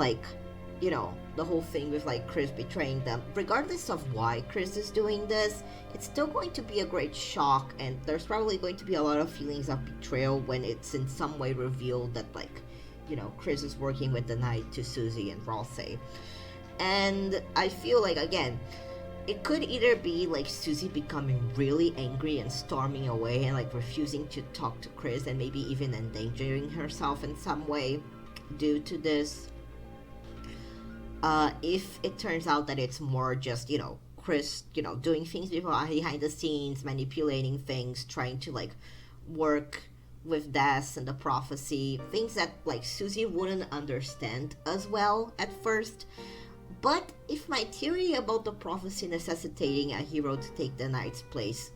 the whole thing with Chris betraying them, regardless of why Chris is doing this, it's still going to be a great shock, and there's probably going to be a lot of feelings of betrayal when it's in some way revealed that Chris is working with the knight to Susie and Ralsei. And I feel again, it could either be like Susie becoming really angry and storming away and like refusing to talk to Chris and maybe even endangering herself in some way due to this. If it turns out that it's more just, Chris, doing things behind the scenes, manipulating things, trying to like work with Des and the prophecy, things that like Susie wouldn't understand as well at first. But if my theory about the prophecy necessitating a hero to take the knight's place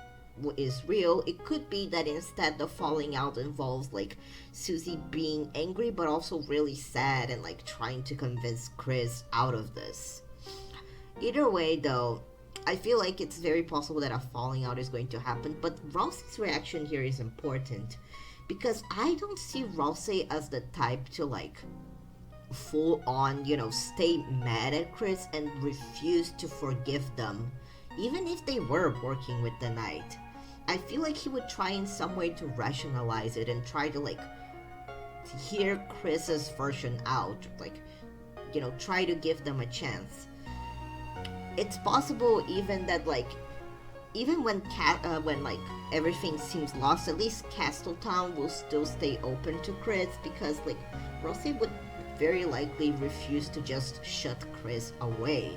is real, it could be that instead the falling out involves like Susie being angry but also really sad and like trying to convince Chris out of this. Either way though, I feel like it's very possible that a falling out is going to happen, but Ralsei's reaction here is important because I don't see Ralsei as the type to like full on, stay mad at Chris and refuse to forgive them, even if they were working with the knight. I feel like he would try in some way to rationalize it and try to like hear Chris's version out, like, try to give them a chance. It's possible even that like, even when like everything seems lost, at least Castletown will still stay open to Chris because like Ralsei would very likely refuse to just shut Chris away.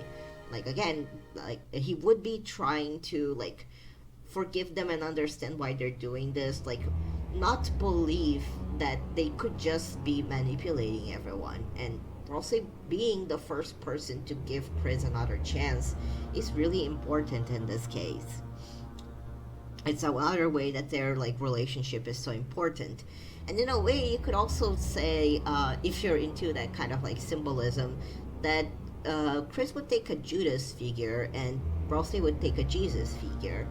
Like again, like he would be trying to like forgive them and understand why they're doing this, like not believe that they could just be manipulating everyone. And Ralsei being the first person to give Chris another chance is really important in this case. It's another way that their like relationship is so important. And in a way, you could also say, if you're into that kind of like symbolism, that Chris would take a Judas figure and Ralsei would take a Jesus figure,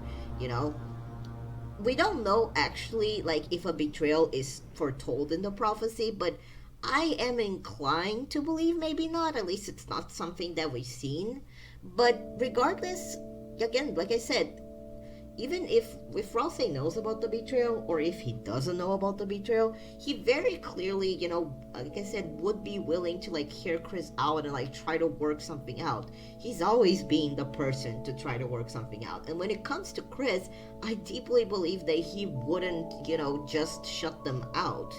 We don't know actually like if a betrayal is foretold in the prophecy, but I am inclined to believe maybe not. At least it's not something that we've seen. But regardless, again, like I said, even if Ralsei knows about the betrayal, or if he doesn't know about the betrayal, he very clearly, like I said, would be willing to like hear Chris out and like try to work something out. He's always been the person to try to work something out. And when it comes to Chris, I deeply believe that he wouldn't, just shut them out.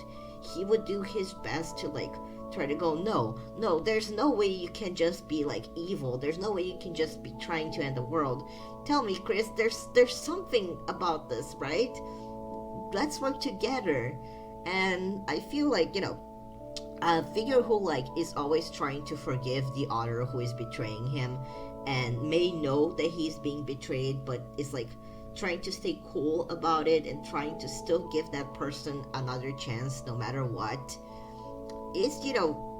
He would do his best to like try to go, no, there's no way you can just be like evil. There's no way you can just be trying to end the world. Tell me, Chris, there's something about this, right? Let's work together. And I feel like, a figure who like is always trying to forgive the other who is betraying him and may know that he's being betrayed, but is like trying to stay cool about it and trying to still give that person another chance no matter what, is,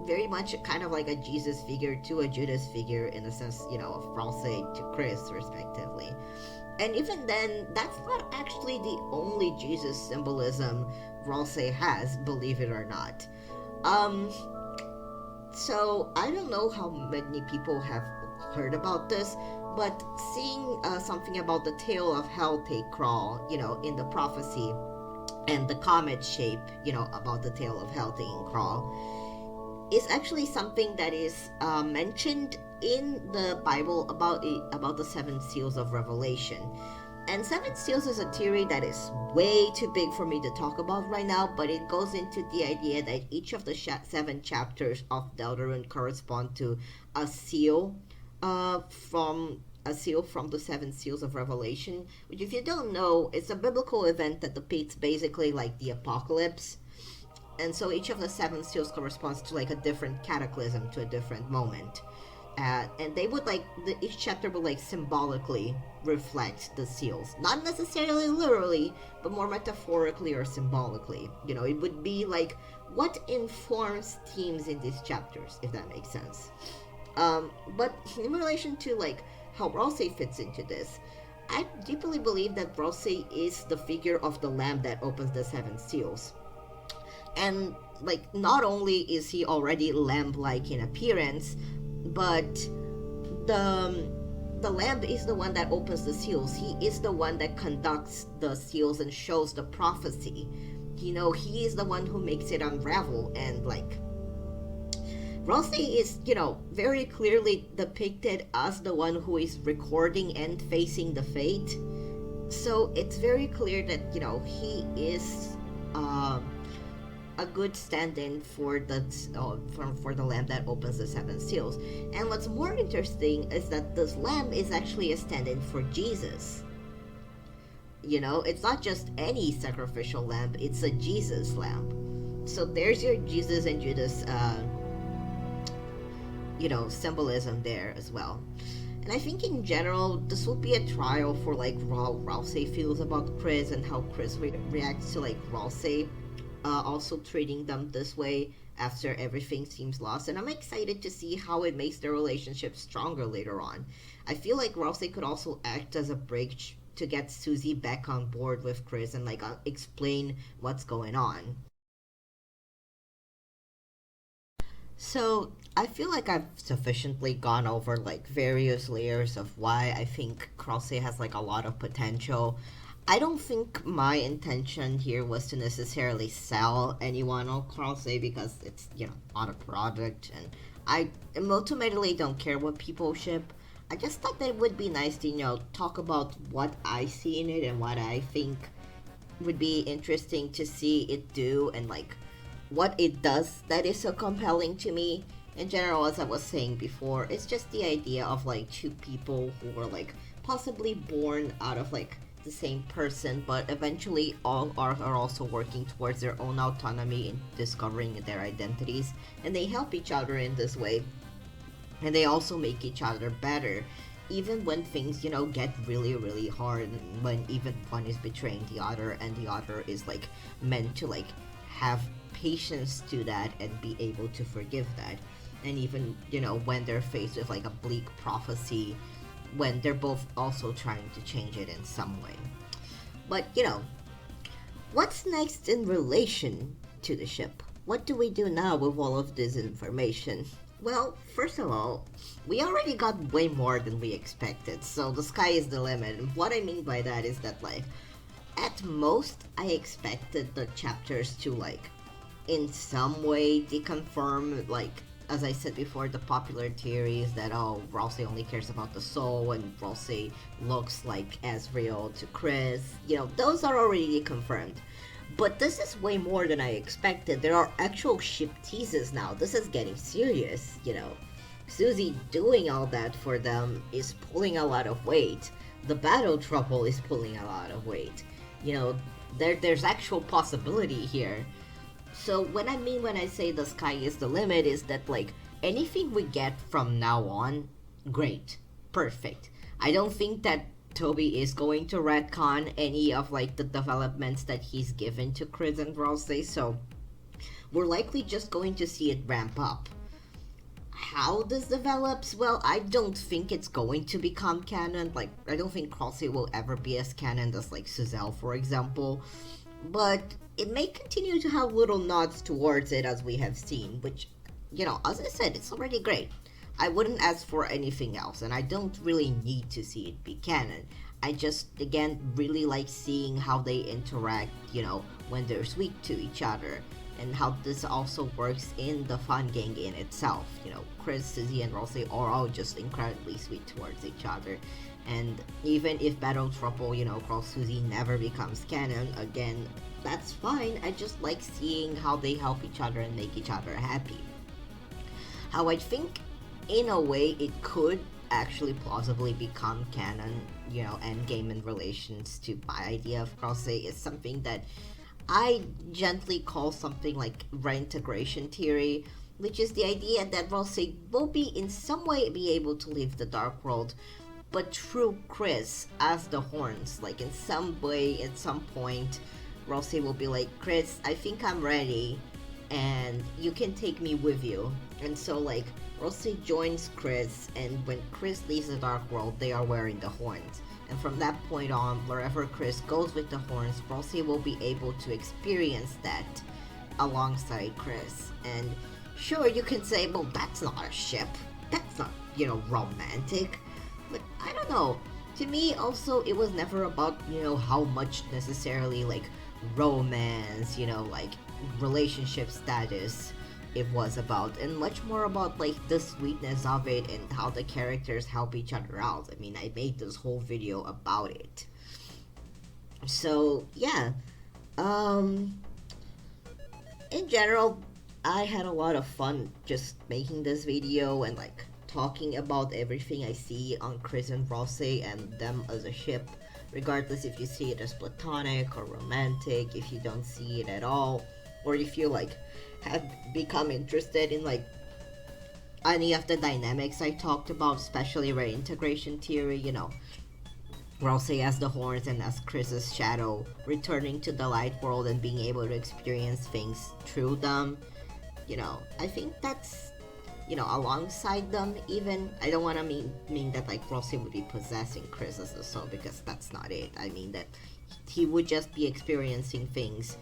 very much kind of like a Jesus figure to a Judas figure in the sense, of Ralsei to Chris, respectively. And even then, that's not actually the only Jesus symbolism Ralsei has, believe it or not. So I don't know how many people have heard about this, but seeing something about the tail of hell take Kral, in the prophecy, and the comet shape, about the tail of hell taking Kral, is actually something that is mentioned in the Bible about the 7 seals of Revelation. And 7 seals is a theory that is way too big for me to talk about right now, but it goes into the idea that each of the 7 chapters of Deltarune correspond to a seal from the 7 seals of Revelation, which, if you don't know, it's a biblical event that depicts basically like the apocalypse. And so each of the 7 seals corresponds to like a different cataclysm, to a different moment. And they would each chapter would like symbolically reflect the seals. Not necessarily literally, but more metaphorically or symbolically. It would be like what informs themes in these chapters, if that makes sense. But in relation to like how Ralsei fits into this, I deeply believe that Ralsei is the figure of the lamb that opens the 7 seals. And like not only is he already lamb-like in appearance, but the lamb is the one that opens the seals. He is the one that conducts the seals and shows the prophecy. He is the one who makes it unravel and like Ralsei is, very clearly depicted as the one who is recording and facing the fate. So it's very clear that, he is a good stand-in for the lamb that opens the seven seals. And what's more interesting is that this lamb is actually a stand-in for Jesus. It's not just any sacrificial lamb, it's a Jesus lamb. So there's your Jesus and Judas symbolism there as well. And I think in general, this will be a trial for like how Ralsei feels about Chris and how Chris reacts to like Ralsei also treating them this way after everything seems lost. And I'm excited to see how it makes their relationship stronger later on. I feel like Ralsei could also act as a bridge to get Susie back on board with Chris and like explain what's going on. So I feel like I've sufficiently gone over like various layers of why I think Kralsei has like a lot of potential. I don't think my intention here was to necessarily sell anyone on Kralsei because it's not a product, and I ultimately don't care what people ship. I just thought that it would be nice to talk about what I see in it and what I think would be interesting to see it do, and like what it does that is so compelling to me. In general, as I was saying before, it's just the idea of like two people who were like possibly born out of like the same person, but eventually all are also working towards their own autonomy and discovering their identities, and they help each other in this way, and they also make each other better even when things get really really hard, when even one is betraying the other and the other is like meant to like have patience to that and be able to forgive that. And even when they're faced with like a bleak prophecy, when they're both also trying to change it in some way. But what's next in relation to the ship? What do we do now with all of this information? Well, first of all, we already got way more than we expected, so the sky is the limit. And what I mean by that is that like at most I expected the chapters to like in some way deconfirm, like as I said before, the popular theories that Ralsei only cares about the soul and Ralsei looks like Asriel to Chris. Those are already confirmed. But this is way more than I expected. There are actual ship teases now. This is getting serious, Susie doing all that for them is pulling a lot of weight. The battle trouble is pulling a lot of weight. There's actual possibility here. So when I say the sky is the limit is that like anything we get from now on, great, perfect. I don't think that Toby is going to retcon any of like the developments that he's given to Chris and Ralsei, so we're likely just going to see it ramp up. How this develops, well, I don't think it's going to become canon. Like, I don't think Kralsei will ever be as canon as like Suzelle, for example. But it may continue to have little nods towards it as we have seen, which, as I said, it's already great. I wouldn't ask for anything else, and I don't really need to see it be canon. I just, again, really like seeing how they interact, when they're sweet to each other, and how this also works in the fun gang in itself. Chris, Susie, and Ralsei are all just incredibly sweet towards each other. And even if Battle Trouble, Cross Susie never becomes canon, again, that's fine. I just like seeing how they help each other and make each other happy. How I think, in a way, it could actually plausibly become canon, endgame in relations to my idea of Kralsei is something that I gently call something like reintegration theory, which is the idea that Ralsei will be in some way be able to leave the Dark World, but through Chris as the horns. Like in some way, at some point, Ralsei will be like, Chris, I think I'm ready, and you can take me with you. And so like, Ralsei joins Chris, and when Chris leaves the Dark World, they are wearing the horns. And from that point on, wherever Chris goes with the horns, Ralsei will be able to experience that alongside Chris. And sure, you can say, well, that's not a ship. That's not, romantic. But I don't know. To me, also, it was never about, how much necessarily, like, romance, like, relationship status it was about, and much more about like the sweetness of it and how the characters help each other out. I mean, I made this whole video about it. So yeah, um, in general, I had a lot of fun just making this video and like talking about everything I see on Chris and Ralsei and them as a ship, regardless if you see it as platonic or romantic, if you don't see it at all, or if you like have become interested in like any of the dynamics I talked about, especially reintegration theory, you know, Ralsei as the horns and as Chris's shadow, returning to the light world and being able to experience things through them. You know, I think that's, you know, alongside them even. I don't want to mean that like Ralsei would be possessing Chris as a soul, because that's not it. I mean that he would just be experiencing things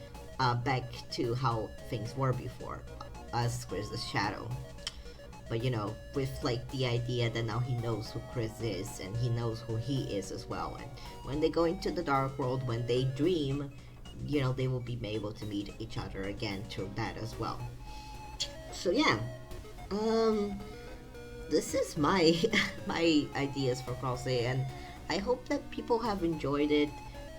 back to how things were before as Chris's shadow. But you know, with like the idea that now he knows who Chris is and he knows who he is as well, and when they go into the dark world, when they dream, you know, they will be able to meet each other again through that as well. So yeah, this is my my ideas for Kralsei, and I hope that people have enjoyed it.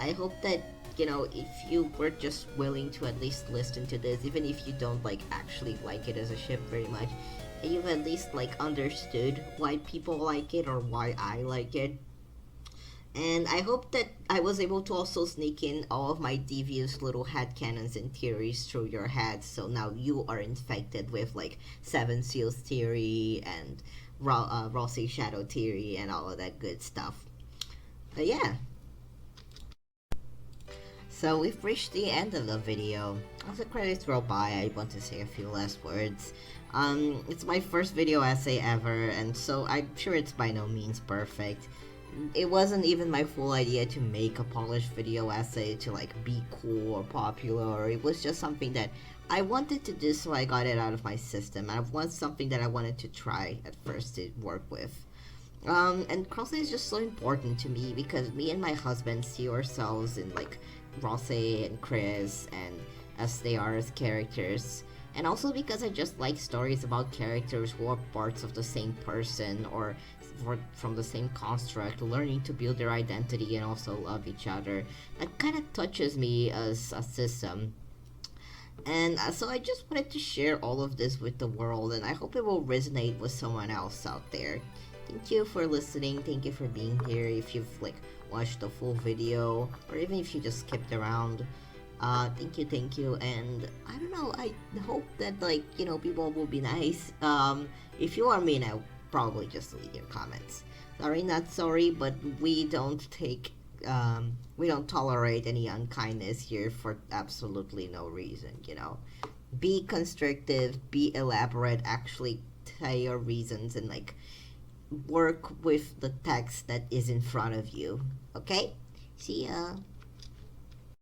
I hope that, you know, if you were just willing to at least listen to this, even if you don't like actually like it as a ship very much, you've at least like understood why people like it or why I like it. And I hope that I was able to also sneak in all of my devious little headcanons and theories through your heads, so now you are infected with like Seven Seals theory and Ralsei Shadow theory and all of that good stuff. But yeah. So we've reached the end of the video. As the credits roll by, I want to say a few last words. It's my first video essay ever, and so I'm sure it's by no means perfect. It wasn't even my full idea to make a polished video essay to like be cool or popular. It was just something that I wanted to do, so I got it out of my system. And it was something that I wanted to try at first to work with. And Kralsei is just so important to me because me and my husband see ourselves in like Ralsei and Chris and as they are as characters. And also because I just like stories about characters who are parts of the same person or from the same construct, learning to build their identity and also love each other. That kind of touches me as a system. And so I just wanted to share all of this with the world, and I hope it will resonate with someone else out there. Thank you for listening, thank you for being here. If you've like watched the full video, or even if you just skipped around, thank you, and I don't know, I hope that like, you know, people will be nice. If you are mean, I'll probably just delete your comments. Sorry, not sorry, but we don't tolerate any unkindness here for absolutely no reason, you know. Be constructive, be elaborate, actually tell your reasons, and like work with the text that is in front of you. Okay? See ya.